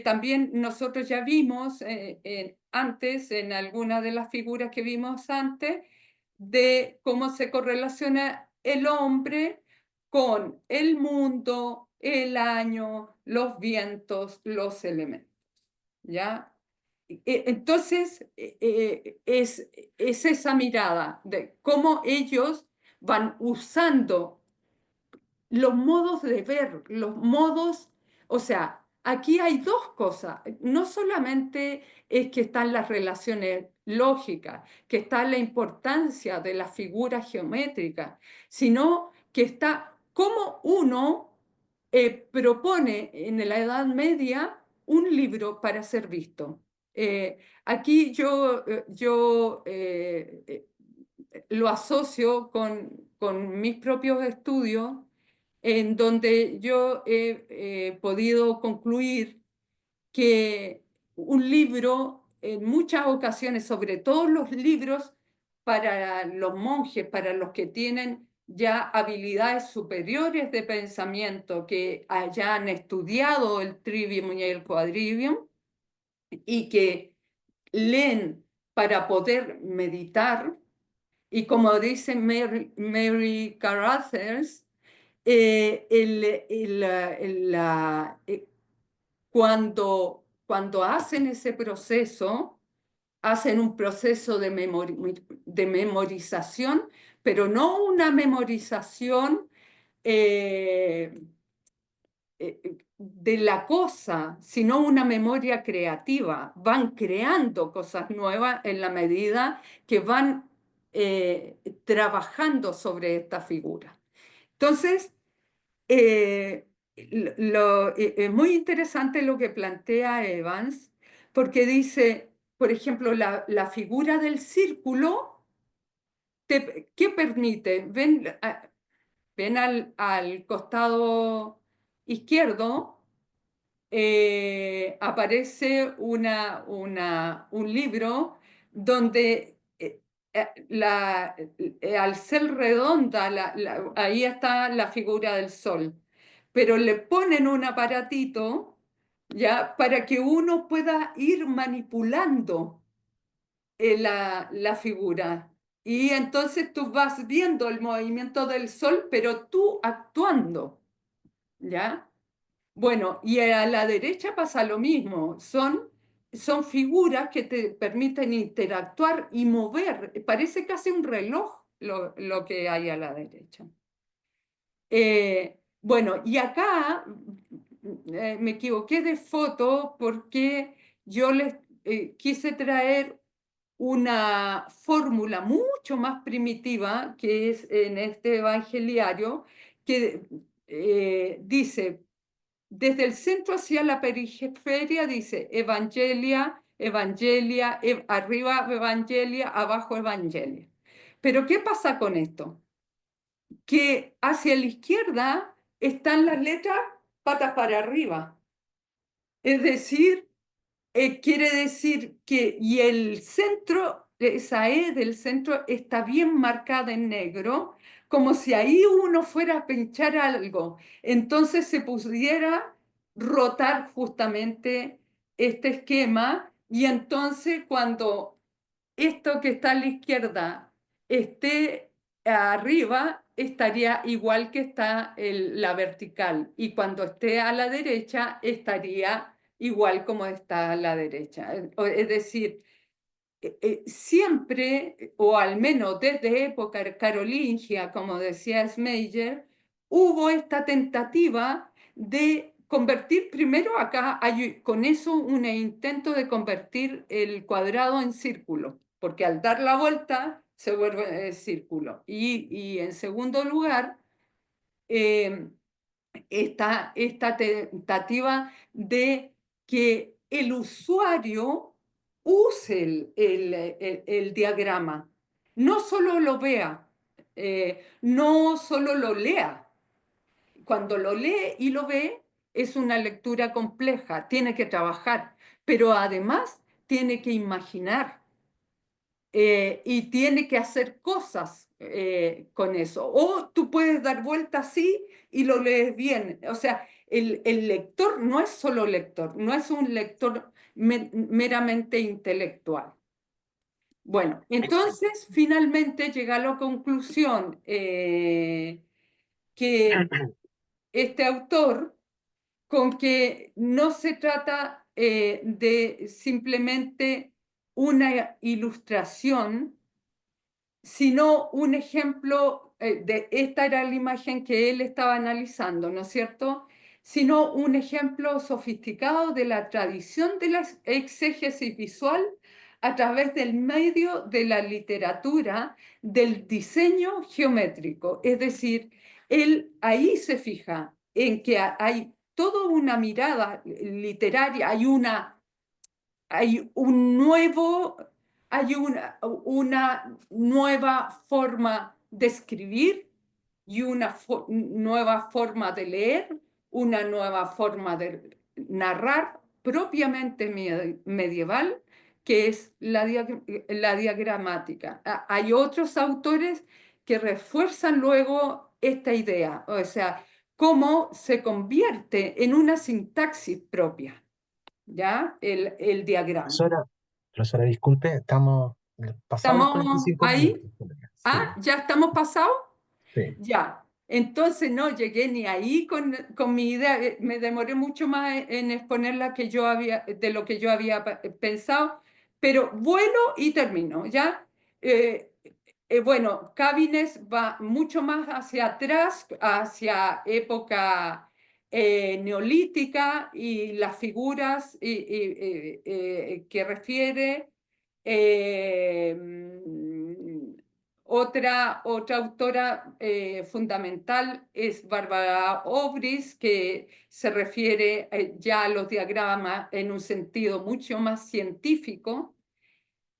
también nosotros ya vimos antes, en alguna de las figuras que vimos antes, de cómo se correlaciona el hombre con el mundo, el año, los vientos, los elementos, ¿ya? Entonces, es esa mirada de cómo ellos van usando los modos de ver, los modos, o sea, aquí hay dos cosas, no solamente es que están las relaciones lógicas, que está la importancia de las figuras geométricas, sino que está cómo uno propone en la Edad Media un libro para ser visto. Aquí yo lo asocio con mis propios estudios, en donde yo he podido concluir que un libro, en muchas ocasiones, sobre todo los libros para los monjes, para los que tienen ya habilidades superiores de pensamiento, que hayan estudiado el trivium y el quadrivium y que leen para poder meditar, y como dice Mary Carruthers, cuando hacen ese proceso, hacen un proceso de memorización, pero no una memorización de la cosa, sino una memoria creativa. Van creando cosas nuevas en la medida que van trabajando sobre esta figura. Entonces, es muy interesante lo que plantea Evans, porque dice, por ejemplo, la figura del círculo, ¿qué permite? Ven al costado izquierdo, aparece un libro donde al ser redonda, ahí está la figura del sol, pero le ponen un aparatito, ¿ya?, para que uno pueda ir manipulando la figura. Y entonces tú vas viendo el movimiento del sol, pero tú actuando, ¿ya? Bueno, y a la derecha pasa lo mismo. Son figuras que te permiten interactuar y mover. Parece casi un reloj lo que hay a la derecha. Bueno, y acá me equivoqué de foto porque yo les quise traer una fórmula mucho más primitiva que es en este evangeliario, que dice, desde el centro hacia la periferia, dice Evangelia, Evangelia, arriba Evangelia, abajo Evangelia. Pero ¿qué pasa con esto? Que hacia la izquierda están las letras patas para arriba. Es decir, quiere decir que, y el centro, esa E del centro está bien marcada en negro, como si ahí uno fuera a pinchar algo. Entonces se pudiera rotar justamente este esquema, y entonces cuando esto que está a la izquierda esté arriba, estaría igual que está la vertical, y cuando esté a la derecha estaría igual como está a la derecha. Es decir, siempre, o al menos desde época carolingia, como decía Schmeyer, hubo esta tentativa de convertir, primero acá hay con eso un intento de convertir el cuadrado en círculo, porque al dar la vuelta se vuelve círculo. Y en segundo lugar, esta tentativa de que el usuario use el diagrama, no solo lo vea, no solo lo lea. Cuando lo lee y lo ve, es una lectura compleja, tiene que trabajar, pero además tiene que imaginar y tiene que hacer cosas con eso. O tú puedes dar vuelta así y lo lees bien. O sea, el lector no es solo lector, no es un lector meramente intelectual. Bueno, entonces finalmente llega a la conclusión que este autor, con que no se trata de simplemente una ilustración, sino un ejemplo, esta era la imagen que él estaba analizando, ¿no es cierto? Sino un ejemplo sofisticado de la tradición de la exégesis visual a través del medio de la literatura, del diseño geométrico. Es decir, él ahí se fija en que hay toda una mirada literaria, hay un nuevo, hay una nueva forma de escribir y una nueva forma de leer, una nueva forma de narrar propiamente medieval, que es la diagramática. Hay otros autores que refuerzan luego esta idea, o sea, cómo se convierte en una sintaxis propia. ¿Ya? El diagrama. Profesora, profesora, disculpe, estamos pasados los ¿Estamos 45 ahí? minutos. Ah, Sí, ¿ya estamos pasados? sí. Ya. Entonces no llegué ni ahí con mi idea. Me demoré mucho más en exponerla que yo había, de lo que yo había pensado, pero vuelo y termino, ¿ya? Eh, bueno, Cabines va mucho más hacia atrás, hacia época neolítica y las figuras que refiere. Otra autora fundamental es Bárbara Obris, que se refiere ya a los diagramas en un sentido mucho más científico.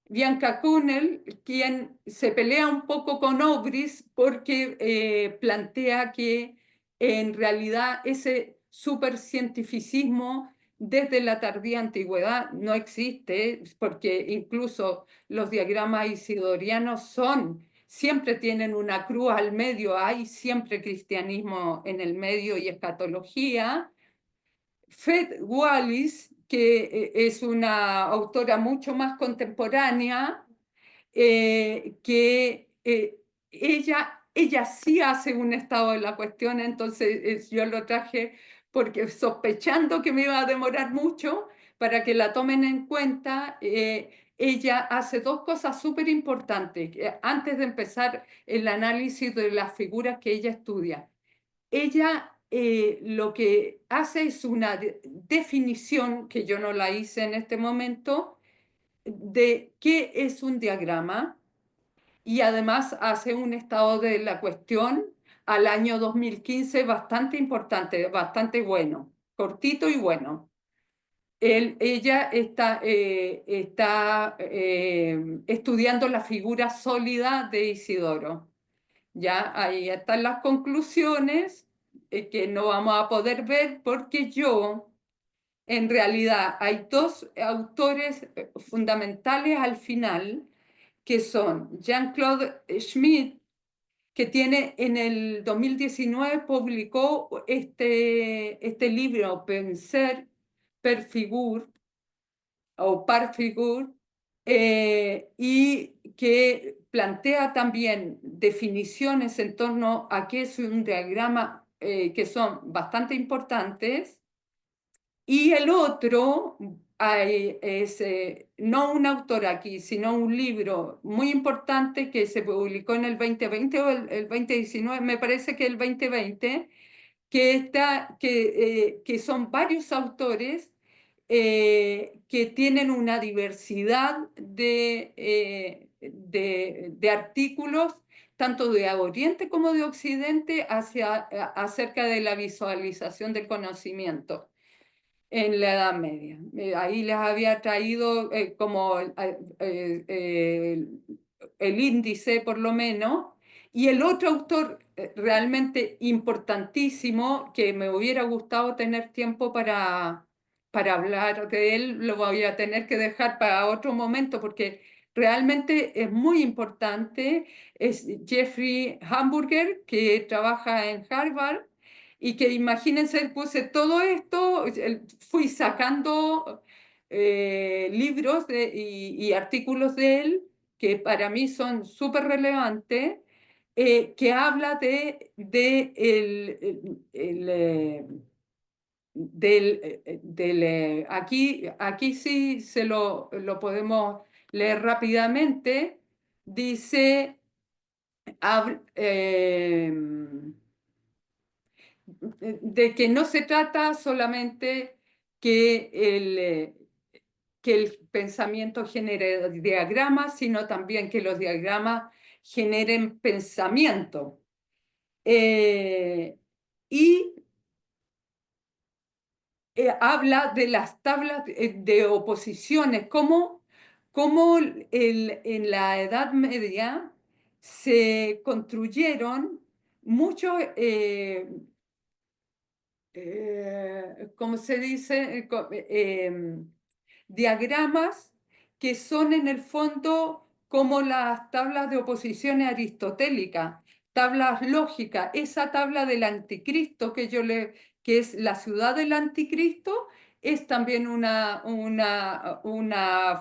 Bianca Kuhnel, quien se pelea un poco con Obris porque plantea que en realidad ese supercientificismo desde la tardía antigüedad no existe, porque incluso los diagramas isidorianos siempre tienen una cruz al medio, hay siempre cristianismo en el medio y escatología. Fred Wallis, que es una autora mucho más contemporánea, que ella sí hace un estado de la cuestión, entonces yo lo traje porque sospechando que me iba a demorar mucho para que la tomen en cuenta. Ella hace dos cosas súper importantes antes de empezar el análisis de las figuras que ella estudia. Ella lo que hace es una definición, que yo no la hice en este momento, de qué es un diagrama, y además hace un estado de la cuestión al año 2015 bastante importante, bastante bueno, cortito y bueno. Ella está estudiando la figura sólida de Isidoro. Ya ahí están las conclusiones que no vamos a poder ver porque en realidad, hay dos autores fundamentales al final, que son Jean-Claude Schmitt, que tiene en el 2019 publicó este libro, Penser per figure o par figure, y que plantea también definiciones en torno a qué es un diagrama que son bastante importantes. Y el otro es no un autor aquí, sino un libro muy importante que se publicó en el 2020 o el 2019, me parece que el 2020, que son varios autores que tienen una diversidad de artículos, tanto de Oriente como de Occidente, acerca de la visualización del conocimiento en la Edad Media. Ahí les había traído como el índice, por lo menos. Y el otro autor realmente importantísimo, que me hubiera gustado tener tiempo para hablar de él, lo voy a tener que dejar para otro momento porque realmente es muy importante, es Jeffrey Hamburger, que trabaja en Harvard y que imagínense, puse todo esto, fui sacando libros y artículos de él que para mí son súper relevantes, que habla aquí sí lo podemos leer rápidamente, dice, de que no se trata solamente que el pensamiento genere diagramas, sino también que los diagramas generen pensamiento. Y habla de las tablas de oposiciones, cómo en la Edad Media se construyeron muchos ¿cómo se dice? Diagramas que son en el fondo como las tablas de oposiciones aristotélicas, tablas lógicas. Esa tabla del anticristo que es la ciudad del anticristo, es también una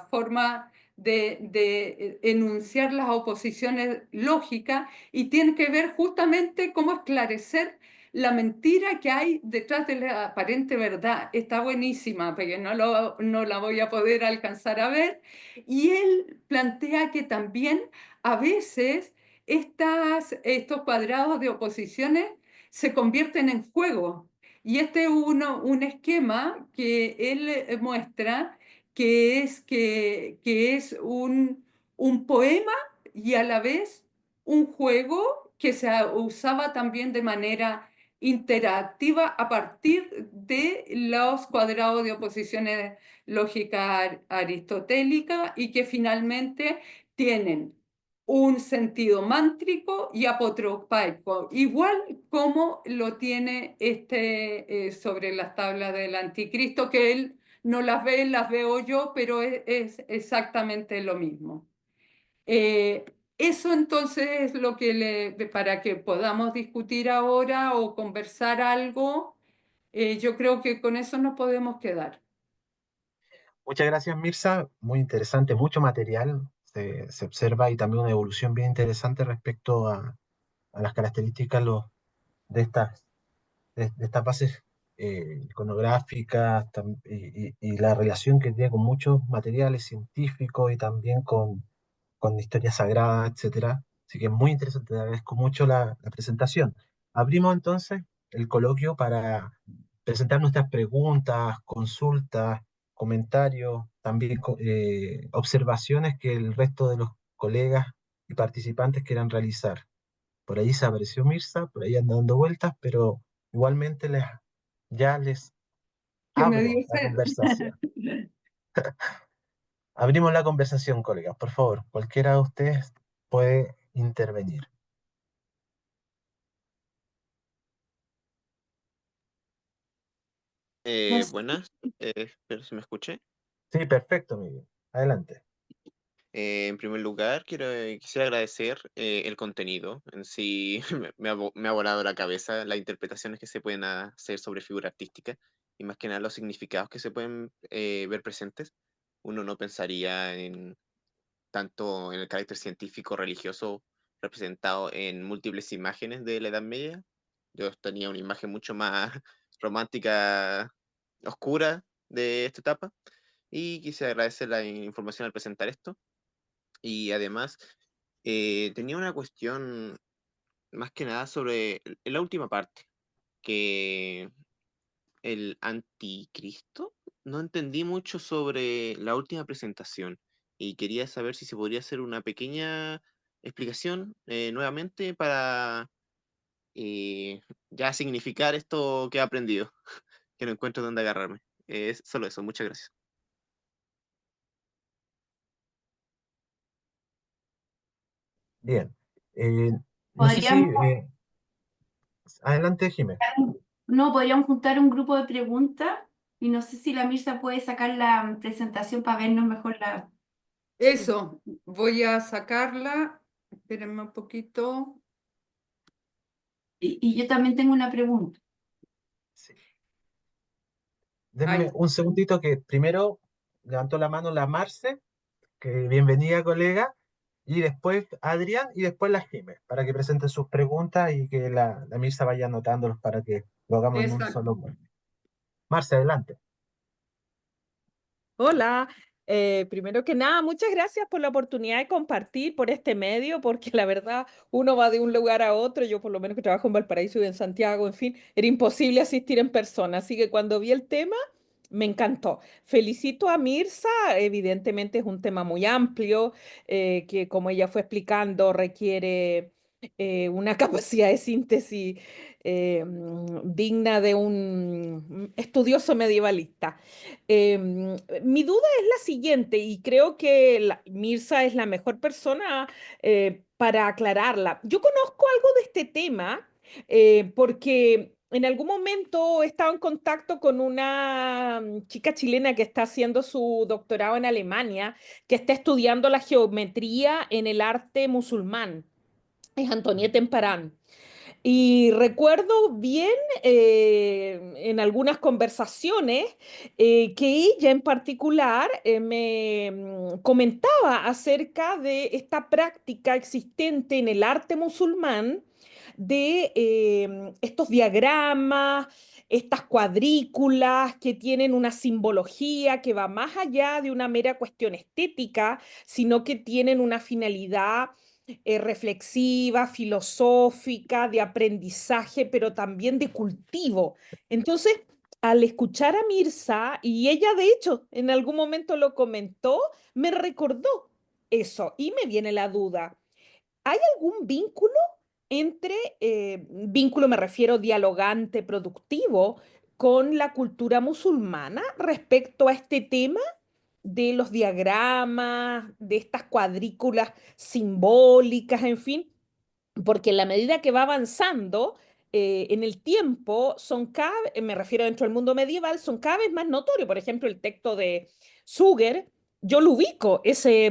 forma de enunciar las oposiciones lógicas y tiene que ver justamente cómo esclarecer la mentira que hay detrás de la aparente verdad. Está buenísima, porque no la voy a poder alcanzar a ver. Y él plantea que también a veces estos cuadrados de oposiciones se convierten en juegos. Y este es un esquema que él muestra que es un poema y a la vez un juego que se usaba también de manera interactiva a partir de los cuadrados de oposiciones lógicas aristotélicas y que finalmente tienen un sentido mántrico y apotropaico, igual como lo tiene sobre las tablas del anticristo, que él no las veo yo, pero es exactamente lo mismo. Eso entonces es lo que para que podamos discutir ahora o conversar algo, yo creo que con eso nos podemos quedar. Muchas gracias, Mirza. Muy interesante, mucho material se observa y también una evolución bien interesante respecto a las características de de estas bases iconográficas y la relación que tiene con muchos materiales científicos y también con historia sagrada, etcétera. Así que es muy interesante, te agradezco mucho la presentación. Abrimos entonces el coloquio para presentar nuestras preguntas, consultas, comentarios, también observaciones que el resto de los colegas y participantes quieran realizar. Por ahí se apareció Mirza, por ahí anda dando vueltas, pero igualmente ya les Que me abro dio la sed. conversación. Abrimos la conversación, colegas. Por favor, cualquiera de ustedes puede intervenir. No sé. Buenas, espero si me escuche. Sí, perfecto, Miguel. Adelante. En primer lugar, quisiera agradecer el contenido. En sí, me ha volado la cabeza las interpretaciones que se pueden hacer sobre figura artística y más que nada los significados que se pueden ver presentes. Uno no pensaría tanto en el carácter científico religioso representado en múltiples imágenes de la Edad Media. Yo tenía una imagen mucho más romántica, oscura de esta etapa y quise agradecer la información al presentar esto. Y además, tenía una cuestión más que nada sobre la última parte, que el anticristo, no entendí mucho sobre la última presentación. y quería saber si se podría hacer una pequeña explicación nuevamente para eh, ya significar esto que he aprendido, que no encuentro dónde agarrarme. Es solo eso, muchas gracias. Bien. Eh, no sé si... Podríamos, adelante, Jimé. no, podríamos juntar un grupo de preguntas y no sé si la Mirza puede sacar la presentación para vernos mejor la... Eso, voy a sacarla. Espérenme un poquito. Y yo también tengo una pregunta. Sí. Ahí Denme está. un segundito que primero levantó la mano la Marce, que bienvenida, colega, y después Adrián y después la Jimé, para que presenten sus preguntas y que la Mirza vaya anotándolos para que lo hagamos en un Exacto. solo golpe. Marce, adelante. Hola, primero que nada, muchas gracias por la oportunidad de compartir por este medio, porque la verdad uno va de un lugar a otro, yo por lo menos que trabajo en Valparaíso y en Santiago, en fin, era imposible asistir en persona, así que cuando vi el tema me encantó. Felicito a Mirza, evidentemente es un tema muy amplio, que como ella fue explicando requiere una capacidad de síntesis digna de un estudioso medievalista. Mi duda es la siguiente, y creo que Mirza es la mejor persona para aclararla. Yo conozco algo de este tema porque en algún momento he estado en contacto con una chica chilena que está haciendo su doctorado en Alemania, que está estudiando la geometría en el arte musulmán. Es Antonieta Emparán. Y recuerdo bien en algunas conversaciones que ella en particular me comentaba acerca de esta práctica existente en el arte musulmán de estos diagramas, estas cuadrículas que tienen una simbología que va más allá de una mera cuestión estética, sino que tienen una finalidad reflexiva, filosófica, de aprendizaje, pero también de cultivo. Entonces, al escuchar a Mirza, y ella de hecho en algún momento lo comentó, me recordó eso y me viene la duda. ¿Hay algún vínculo entre, vínculo me refiero dialogante, productivo, con la cultura musulmana respecto a este tema de los diagramas, de estas cuadrículas simbólicas, en fin? Porque en la medida que va avanzando en el tiempo, me refiero dentro del mundo medieval, son cada vez más notorios. Por ejemplo, el texto de Suger, yo lo ubico, ese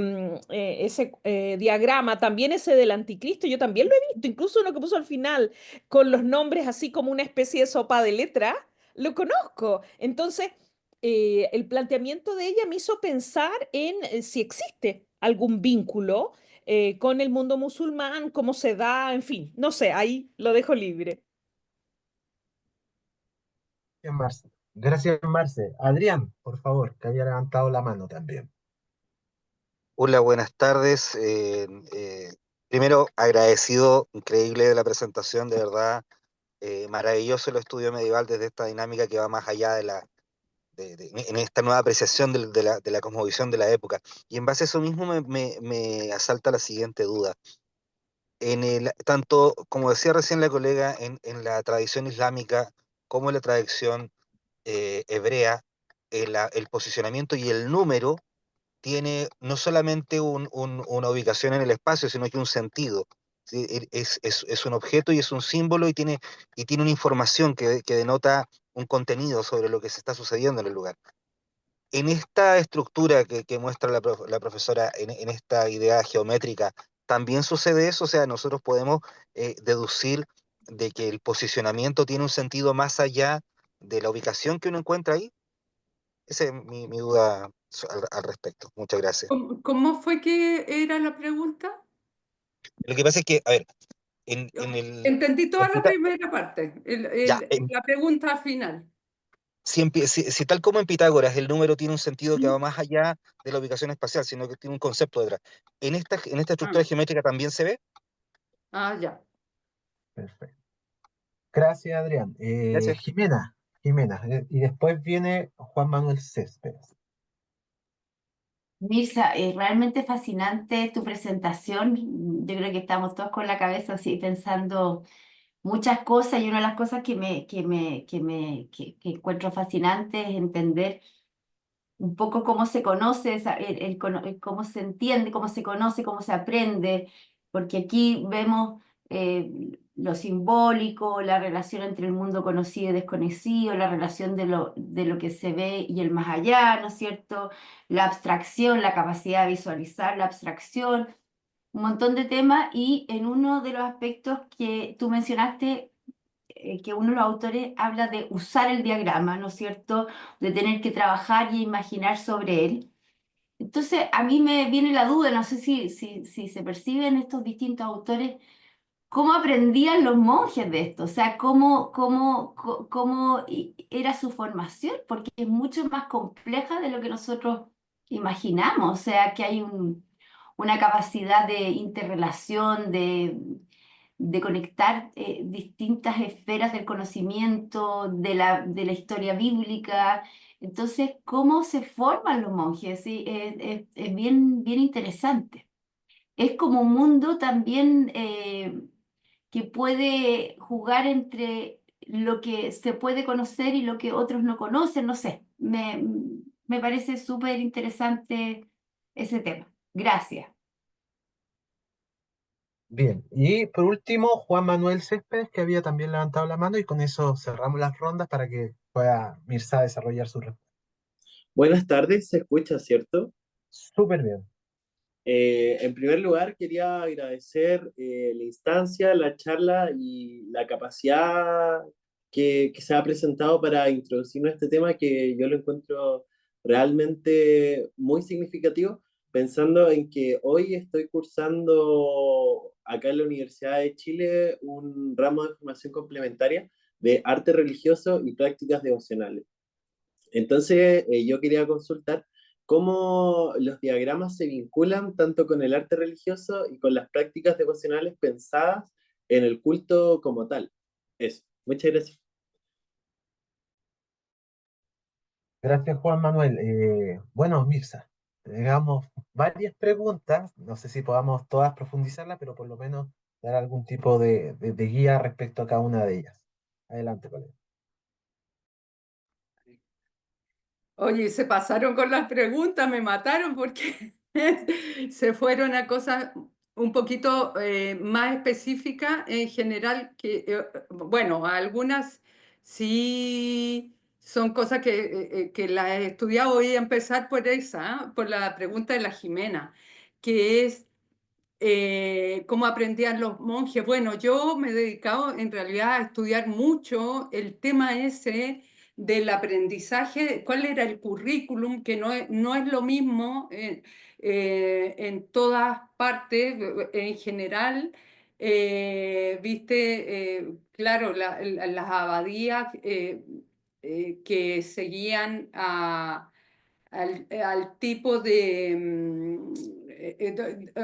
diagrama, también ese del anticristo, yo también lo he visto, incluso uno que puso al final con los nombres así como una especie de sopa de letras, lo conozco. Entonces, el planteamiento de ella me hizo pensar en si existe algún vínculo con el mundo musulmán, cómo se da, en fin, no sé, ahí lo dejo libre. Bien, Marce. Gracias, Marce. Adrián, por favor, que había levantado la mano también. Hola, buenas tardes. Primero, agradecido, increíble de la presentación, de verdad, maravilloso el estudio medieval desde esta dinámica que va más allá en esta nueva apreciación de la cosmovisión de la época. Y en base a eso mismo me asalta la siguiente duda. Tanto, como decía recién la colega, en la tradición islámica como en la tradición hebrea, el posicionamiento y el número tiene no solamente una ubicación en el espacio, sino que un sentido. ¿Sí? Es un objeto y es un símbolo y tiene una información que denota un contenido sobre lo que se está sucediendo en el lugar. En esta estructura que muestra la profesora, en esta idea geométrica, ¿también sucede eso? O sea, nosotros podemos deducir de que el posicionamiento tiene un sentido más allá de la ubicación que uno encuentra ahí. Esa es mi duda al respecto. Muchas gracias. ¿Cómo fue que era la pregunta? Lo que pasa es que, a ver, Yo en el... entendí toda la en primera parte, ya, la pregunta al final. si tal como en Pitágoras el número tiene un sentido que va más allá de la ubicación espacial, sino que tiene un concepto detrás, ¿en esta Ah, estructura geométrica también se ve? ya. Perfecto. Gracias, Adrián. Gracias. Jimena, y después viene Juan Manuel Céspedes. Mirza, es realmente fascinante tu presentación. Yo creo que estamos todos con la cabeza así pensando muchas cosas y una de las cosas que encuentro fascinante es entender un poco cómo se conoce, cómo se entiende, cómo se conoce, cómo se aprende, porque aquí vemos lo simbólico, la relación entre el mundo conocido y desconocido, la relación de lo que se ve y el más allá, ¿no es cierto? La abstracción, la capacidad de visualizar, la abstracción, un montón de temas y en uno de los aspectos que tú mencionaste, que uno de los autores habla de usar el diagrama, ¿no es cierto? De tener que trabajar y imaginar sobre él. Entonces, a mí me viene la duda, no sé si se perciben estos distintos autores, ¿cómo aprendían los monjes de esto? O sea, ¿cómo era su formación? Porque es mucho más compleja de lo que nosotros imaginamos. O sea, que hay una capacidad de interrelación, de conectar distintas esferas del conocimiento, de la historia bíblica. Entonces, ¿cómo se forman los monjes? Sí, es bien, bien interesante. Es como un mundo también que puede jugar entre lo que se puede conocer y lo que otros no conocen, no sé. Me parece súper interesante ese tema. Gracias. Bien, y por último, Juan Manuel Céspedes, que había también levantado la mano, y con eso cerramos las rondas para que pueda Mirza desarrollar su respuesta. Buenas tardes, se escucha, ¿cierto? Súper bien. En primer lugar, quería agradecer la instancia, la charla y la capacidad que se ha presentado para introducirnos a este tema que yo lo encuentro realmente muy significativo, pensando en que hoy estoy cursando acá en la Universidad de Chile un ramo de formación complementaria de arte religioso y prácticas devocionales. Entonces, yo quería consultar cómo los diagramas se vinculan tanto con el arte religioso y con las prácticas devocionales pensadas en el culto como tal. Eso. Muchas gracias. Gracias, Juan Manuel. Bueno, Mirza, digamos varias preguntas, no sé si podamos todas profundizarlas, pero por lo menos dar algún tipo de guía respecto a cada una de ellas. Adelante, colega. Oye, se pasaron con las preguntas, me mataron porque se fueron a cosas un poquito más específicas en general, bueno, algunas sí son cosas que las he estudiado. Voy a empezar por esa, por la pregunta de la Jimena, que es cómo aprendían los monjes. Bueno, yo me he dedicado en realidad a estudiar mucho el tema ese del aprendizaje, cuál era el currículum, que no es lo mismo en todas partes, en general. Viste, claro, las abadías que seguían al tipo de,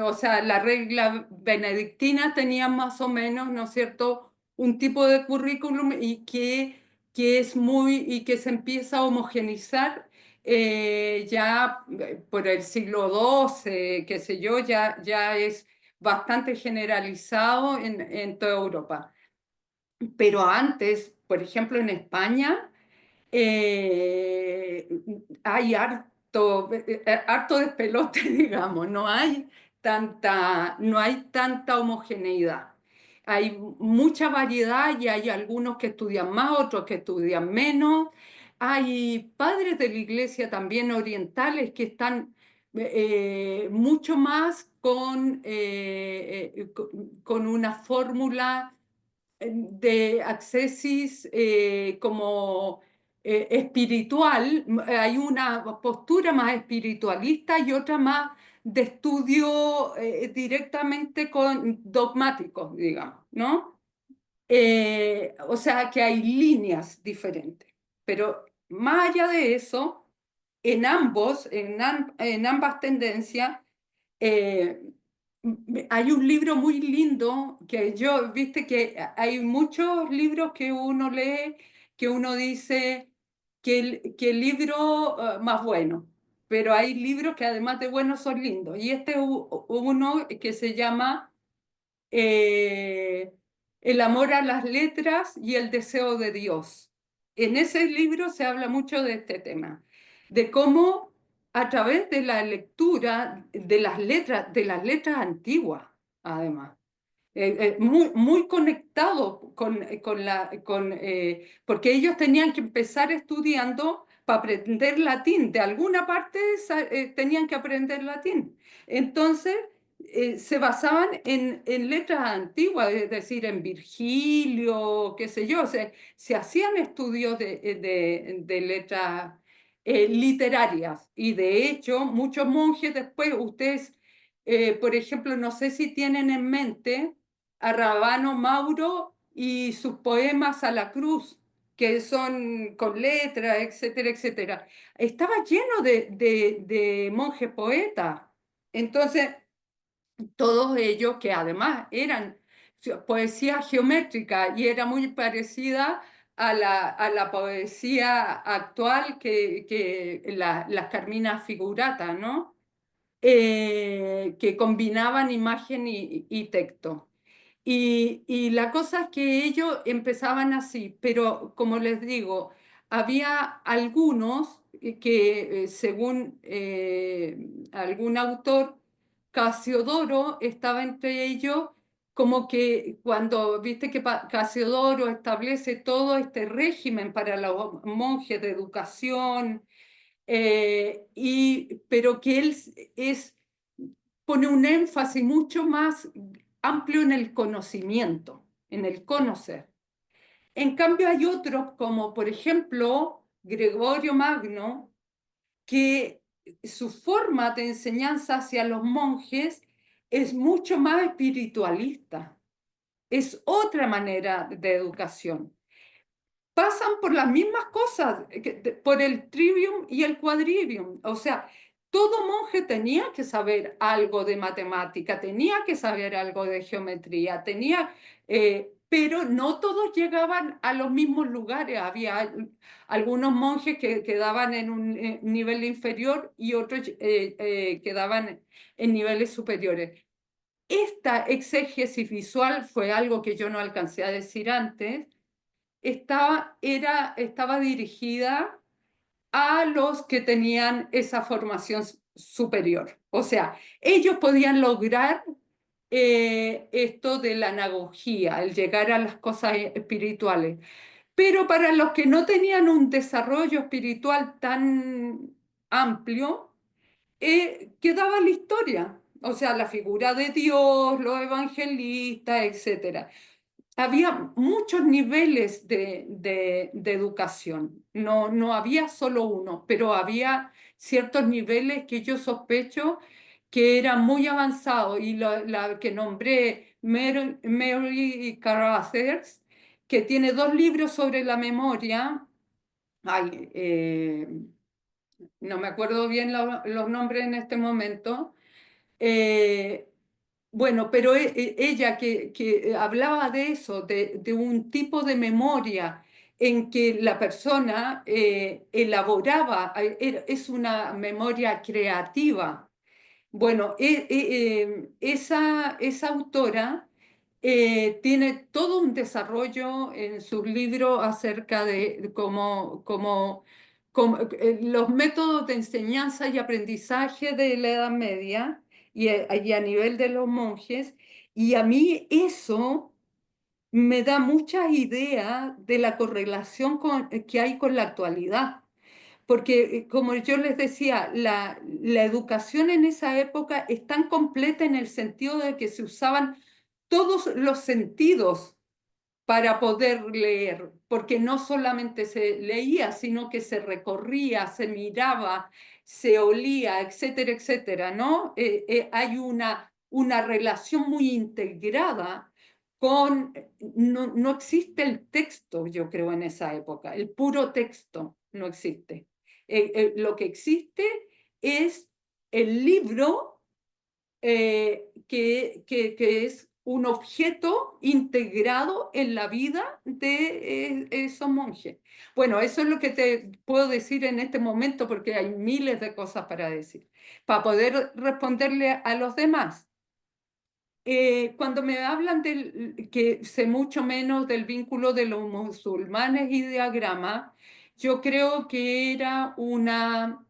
o sea, la regla benedictina tenía más o menos, ¿no es cierto?, un tipo de currículum y que es muy, y que se empieza a homogenizar ya por el siglo XII, qué sé yo, ya es bastante generalizado en toda Europa. Pero antes, por ejemplo, en España, eh, hay harto despelote, digamos, no hay tanta homogeneidad. Hay mucha variedad y hay algunos que estudian más, otros que estudian menos. Hay padres de la iglesia también orientales que están mucho más con una fórmula de accessis como espiritual. Hay una postura más espiritualista y otra más de estudio directamente con dogmáticos, digamos, ¿no? O sea que hay líneas diferentes, pero más allá de eso, en ambas tendencias, eh, hay un libro muy lindo que viste que hay muchos libros que uno lee, que uno dice que el libro más bueno. pero hay libros que además de buenos son lindos. Y este es uno que se llama El amor a las letras y el deseo de Dios. En ese libro se habla mucho de este tema, de cómo a través de la lectura de las letras antiguas, además, muy conectado porque ellos tenían que empezar estudiando para aprender latín. De alguna parte tenían que aprender latín. Entonces, se basaban en letras antiguas, es decir, en Virgilio, qué sé yo. Se hacían estudios de letras literarias. Y de hecho, muchos monjes después, ustedes, por ejemplo, no sé si tienen en mente a Rabano Mauro y sus poemas a la cruz, que son con letras, etcétera, etcétera. Estaba lleno de monjes poetas. Entonces, todos ellos, que además eran poesía geométrica y era muy parecida a la poesía actual que las Carminas Figurata, ¿no? Que combinaban imagen y texto. Y la cosa es que ellos empezaban así, pero como les digo, había algunos que, según algún autor, Casiodoro estaba entre ellos, como que cuando viste que Casiodoro establece todo este régimen para los monjes de educación, pero que él pone un énfasis mucho más amplio en el conocimiento, en el conocer. En cambio hay otros, como por ejemplo Gregorio Magno, que su forma de enseñanza hacia los monjes es mucho más espiritualista. Es otra manera de educación. Pasan por las mismas cosas, por el trivium y el quadrivium. O sea, todo monje tenía que saber algo de matemática, tenía que saber algo de geometría, pero no todos llegaban a los mismos lugares. Había algunos monjes que quedaban en un nivel inferior y otros quedaban en niveles superiores. Esta exégesis visual fue algo que yo no alcancé a decir antes. Estaba dirigida a los que tenían esa formación superior. O sea, ellos podían lograr esto de la anagogía, el llegar a las cosas espirituales. Pero para los que no tenían un desarrollo espiritual tan amplio, quedaba la historia. O sea, la figura de Dios, los evangelistas, etcétera. Había muchos niveles de educación, no había solo uno, pero había ciertos niveles que yo sospecho que eran muy avanzados y la que nombré, Mary Carruthers, que tiene 2 libros sobre la memoria. Ay, no me acuerdo bien los nombres en este momento. Bueno, pero ella que hablaba de eso, de un tipo de memoria en que la persona elaboraba, es una memoria creativa. Bueno, esa autora tiene todo un desarrollo en sus libros acerca de los métodos de enseñanza y aprendizaje de la Edad Media y a nivel de los monjes, y a mí eso me da mucha idea de la correlación que hay con la actualidad. Porque, como yo les decía, la educación en esa época es tan completa en el sentido de que se usaban todos los sentidos para poder leer, porque no solamente se leía, sino que se recorría, se miraba, se olía, etcétera, etcétera, ¿no? Hay una relación muy integrada no existe el texto, yo creo, en esa época, el puro texto no existe. Lo que existe es el libro que es un objeto integrado en la vida de esos monjes. Bueno, eso es lo que te puedo decir en este momento porque hay miles de cosas para decir, para poder responderle a los demás. Cuando me hablan que sé mucho menos del vínculo de los musulmanes y diagrama, yo creo que era una...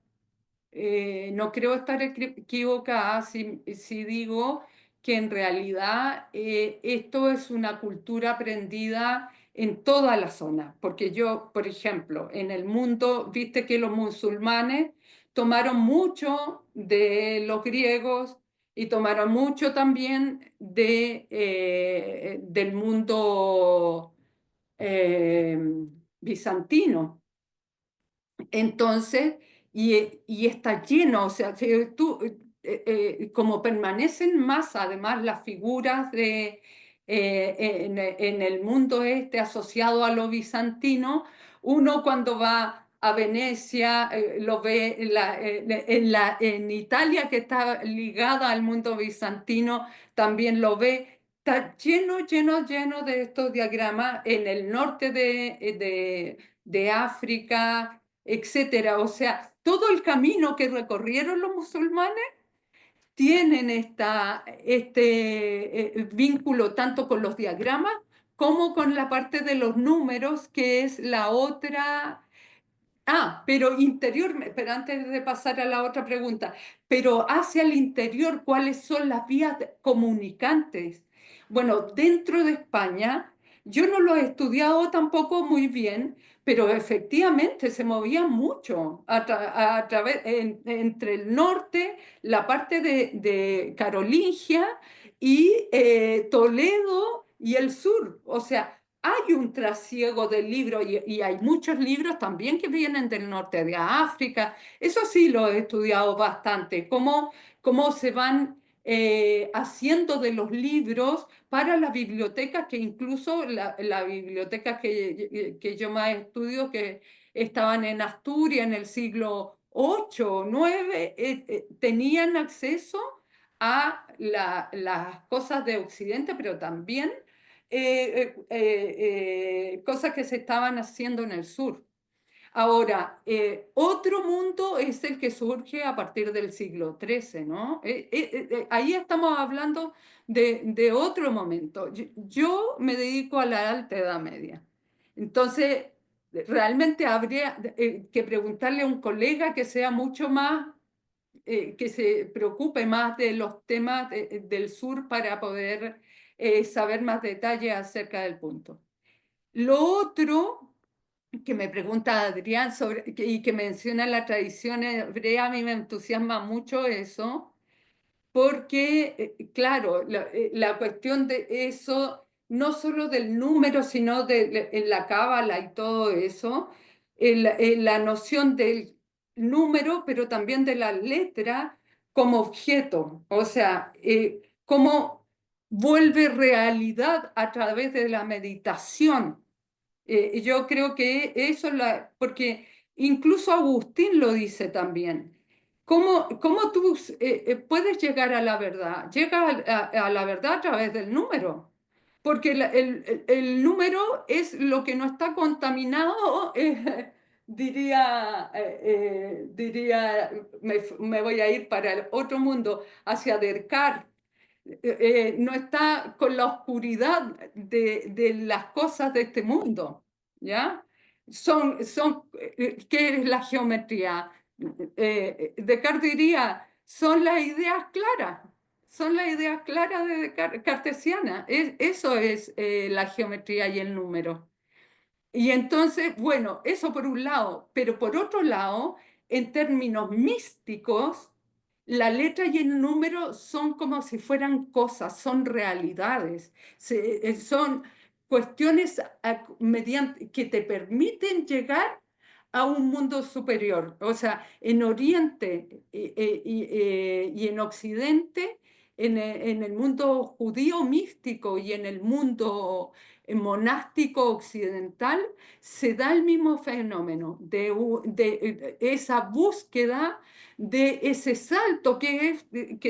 no creo estar equivocada si digo que en realidad esto es una cultura aprendida en toda la zona, porque yo, por ejemplo, en el mundo, viste que los musulmanes tomaron mucho de los griegos y tomaron mucho también del mundo eh, bizantino. Entonces, y está lleno, o sea, si tú, como permanecen más además las figuras en el mundo este asociado a lo bizantino, uno cuando va a Venecia lo ve en Italia que está ligada al mundo bizantino, también lo ve. Está lleno, lleno, lleno de estos diagramas en el norte de África, etcétera. O sea, todo el camino que recorrieron los musulmanes tienen este vínculo tanto con los diagramas como con la parte de los números, que es la otra. Pero pero antes de pasar a la otra pregunta, pero hacia el interior, ¿cuáles son las vías comunicantes? Bueno, dentro de España, yo no lo he estudiado tampoco muy bien, pero efectivamente se movía mucho a través, entre el norte, la parte de Carolingia y Toledo y el sur. O sea, hay un trasiego de libros y hay muchos libros también que vienen del norte de África. Eso sí lo he estudiado bastante, cómo se van haciendo de los libros para las bibliotecas, que incluso la biblioteca que yo más estudio, que estaban en Asturias en el siglo 8 o 9, tenían acceso a las cosas de Occidente, pero también cosas que se estaban haciendo en el sur. Ahora, otro mundo es el que surge a partir del siglo XIII, ¿no? Ahí estamos hablando de otro momento. Yo me dedico a la Alta Edad Media. Entonces, realmente habría que preguntarle a un colega que sea mucho más, que se preocupe más de los temas del sur para poder saber más detalles acerca del punto. Lo otro que me pregunta Adrián y que menciona la tradición hebrea, a mí me entusiasma mucho eso, porque, claro, la cuestión de eso, no solo del número, sino en la cábala y todo eso, la noción del número, pero también de la letra como objeto, o sea, cómo vuelve realidad a través de la meditación. Yo creo que eso es porque incluso Agustín lo dice también. ¿Cómo tú puedes llegar a la verdad? Llega a la verdad a través del número, porque el número es lo que no está contaminado, me voy a ir para el otro mundo, hacia Descartes. No está con la oscuridad de las cosas de este mundo, ¿ya? ¿Qué es la geometría? Descartes diría, son las ideas claras de cartesiana. Eso es la geometría y el número. Y entonces, bueno, eso por un lado, pero por otro lado, en términos místicos, la letra y el número son como si fueran cosas, son realidades, son cuestiones que te permiten llegar a un mundo superior. O sea, en Oriente y en Occidente, en el mundo judío místico y en el mundo monástico occidental, se da el mismo fenómeno de esa búsqueda de ese salto que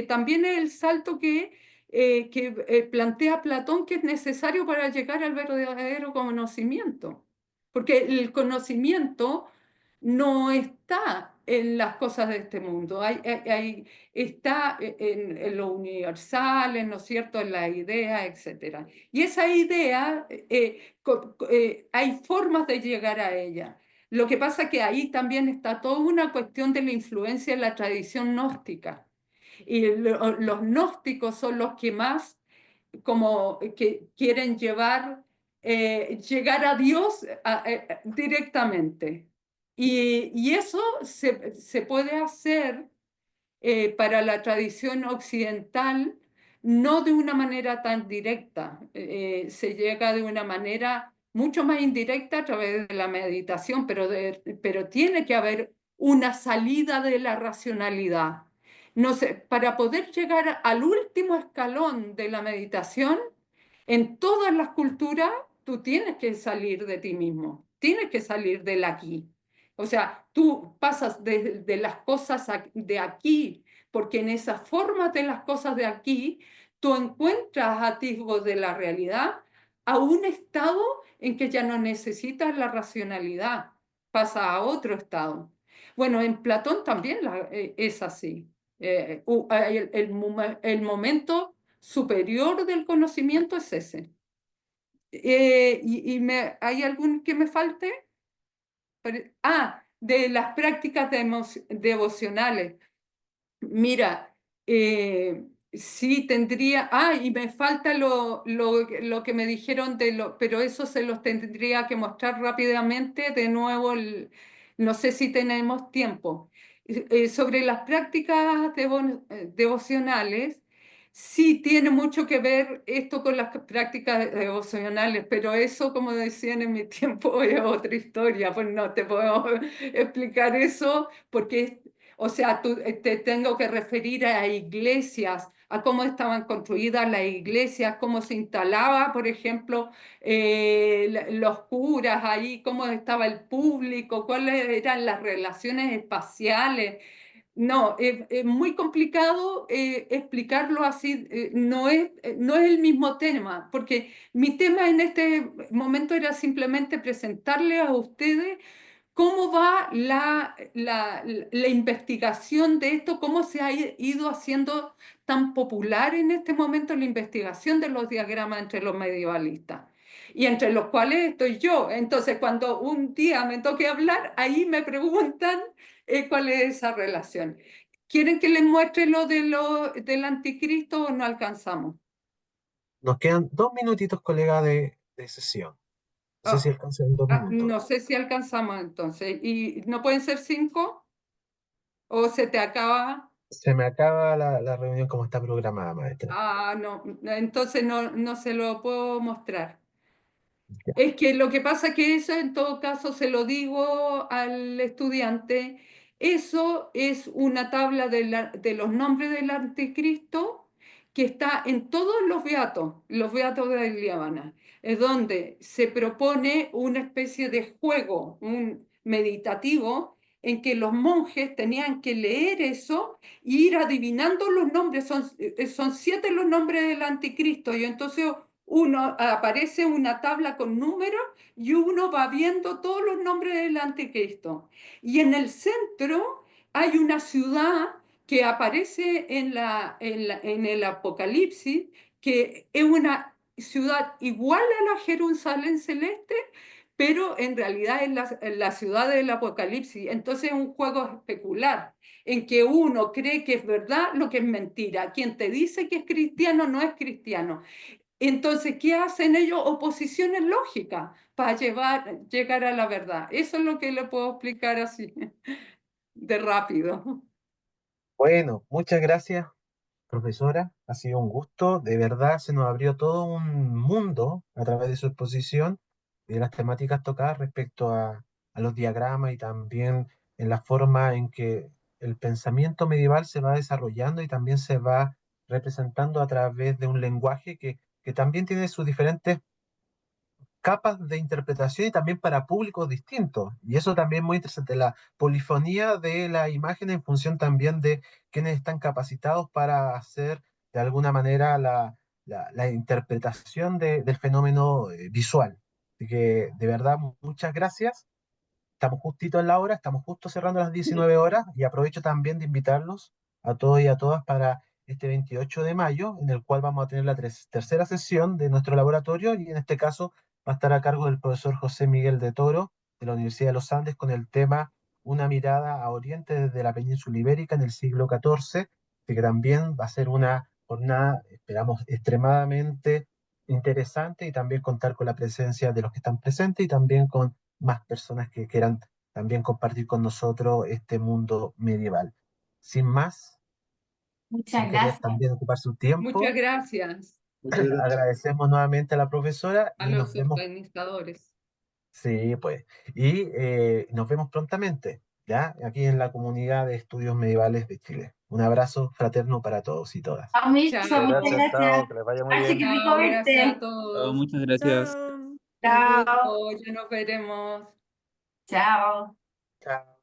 también es el salto que que plantea Platón que es necesario para llegar al verdadero conocimiento. Porque el conocimiento no está en las cosas de este mundo, está en lo universal, ¿no es cierto?, en la idea, etc. Y esa idea, hay formas de llegar a ella. Lo que pasa es que ahí también está toda una cuestión de la influencia de la tradición gnóstica. Y los gnósticos son los que más como que quieren llegar a Dios directamente. Y eso se puede hacer para la tradición occidental, no de una manera tan directa, se llega de una manera mucho más indirecta a través de la meditación, pero tiene que haber una salida de la racionalidad. No sé, para poder llegar al último escalón de la meditación, en todas las culturas, tú tienes que salir de ti mismo, tienes que salir del aquí. O sea, tú pasas de las cosas de aquí, porque en esas formas de las cosas de aquí, tú encuentras atisbos de la realidad a un estado en que ya no necesitas la racionalidad, pasa a otro estado. Bueno, en Platón también es así. El momento superior del conocimiento es ese. ¿Hay algún que me falte? De las prácticas devocionales. Mira, sí tendría, y me falta lo que me dijeron pero eso se los tendría que mostrar rápidamente de nuevo, no sé si tenemos tiempo. Sobre las prácticas devocionales, sí tiene mucho que ver esto con las prácticas devocionales, pero eso, como decían en mi tiempo, es otra historia, pues no te puedo explicar eso porque o sea, te tengo que referir a iglesias, a cómo estaban construidas las iglesias, cómo se instalaba, por ejemplo, los curas ahí, cómo estaba el público, cuáles eran las relaciones espaciales. No, es muy complicado explicarlo así, no es el mismo tema, porque mi tema en este momento era simplemente presentarle a ustedes cómo va la investigación de esto, cómo se ha ido haciendo tan popular en este momento la investigación de los diagramas entre los medievalistas, y entre los cuales estoy yo. Entonces, cuando un día me toque hablar, ahí me preguntan cuál es esa relación. ¿Quieren que les muestre del anticristo o no alcanzamos? Nos quedan 2 minutitos, colega, de sesión. No sé si Ah, alcanzan 2 minutos. no sé si alcanzamos entonces. ¿Y no pueden ser 5? ¿O se te acaba? Se me acaba la reunión como está programada, maestra. No, entonces no se lo puedo mostrar. Ya. Es que lo que pasa es que eso en todo caso se lo digo al estudiante, eso es una tabla de los nombres del anticristo que está en todos los beatos de la Ilíada, es donde se propone una especie de juego, un meditativo, en que los monjes tenían que leer eso e ir adivinando los nombres, son 7 los nombres del anticristo, y entonces aparece una tabla con números y uno va viendo todos los nombres del anticristo. Y en el centro hay una ciudad que aparece en el Apocalipsis, que es una ciudad igual a la Jerusalén celeste, pero en realidad es la ciudad del Apocalipsis. Entonces es un juego especular en que uno cree que es verdad lo que es mentira. Quien te dice que es cristiano no es cristiano. Entonces, ¿qué hacen ellos? Oposiciones lógicas para llegar a la verdad. Eso es lo que le puedo explicar así, de rápido. Bueno, muchas gracias, profesora. Ha sido un gusto. De verdad, se nos abrió todo un mundo a través de su exposición y de las temáticas tocadas respecto a los diagramas y también en la forma en que el pensamiento medieval se va desarrollando y también se va representando a través de un lenguaje que también tiene sus diferentes capas de interpretación y también para públicos distintos. Y eso también es muy interesante, la polifonía de la imagen en función también de quienes están capacitados para hacer de alguna manera la interpretación del fenómeno visual. Así que de verdad, muchas gracias. Estamos justito en la hora, estamos justo cerrando las 19 horas y aprovecho también de invitarlos a todos y a todas para este 28 de mayo, en el cual vamos a tener la tercera sesión de nuestro laboratorio y en este caso va a estar a cargo del profesor José Miguel de Toro de la Universidad de los Andes con el tema Una mirada a Oriente desde la península ibérica en el siglo XIV, que también va a ser una jornada, esperamos, extremadamente interesante y también contar con la presencia de los que están presentes y también con más personas que quieran también compartir con nosotros este mundo medieval. Sin más, Muchas sin querer gracias. también ocupar su Muchas tiempo, gracias Muchas gracias. agradecemos nuevamente a la profesora a y los nos vemos, organizadores. sí, pues, y nos vemos prontamente, ¿ya? Aquí en la comunidad de estudios medievales de Chile. Un abrazo fraterno para todos y todas. Chao, Mirko, Chao. muchas Gracias, gracias. chao, que les vaya muy Así bien. que rico Chao, gracias a verte. todos. Muchas gracias. Chao. Un Chao. gusto, ya nos veremos. Chao. Chao.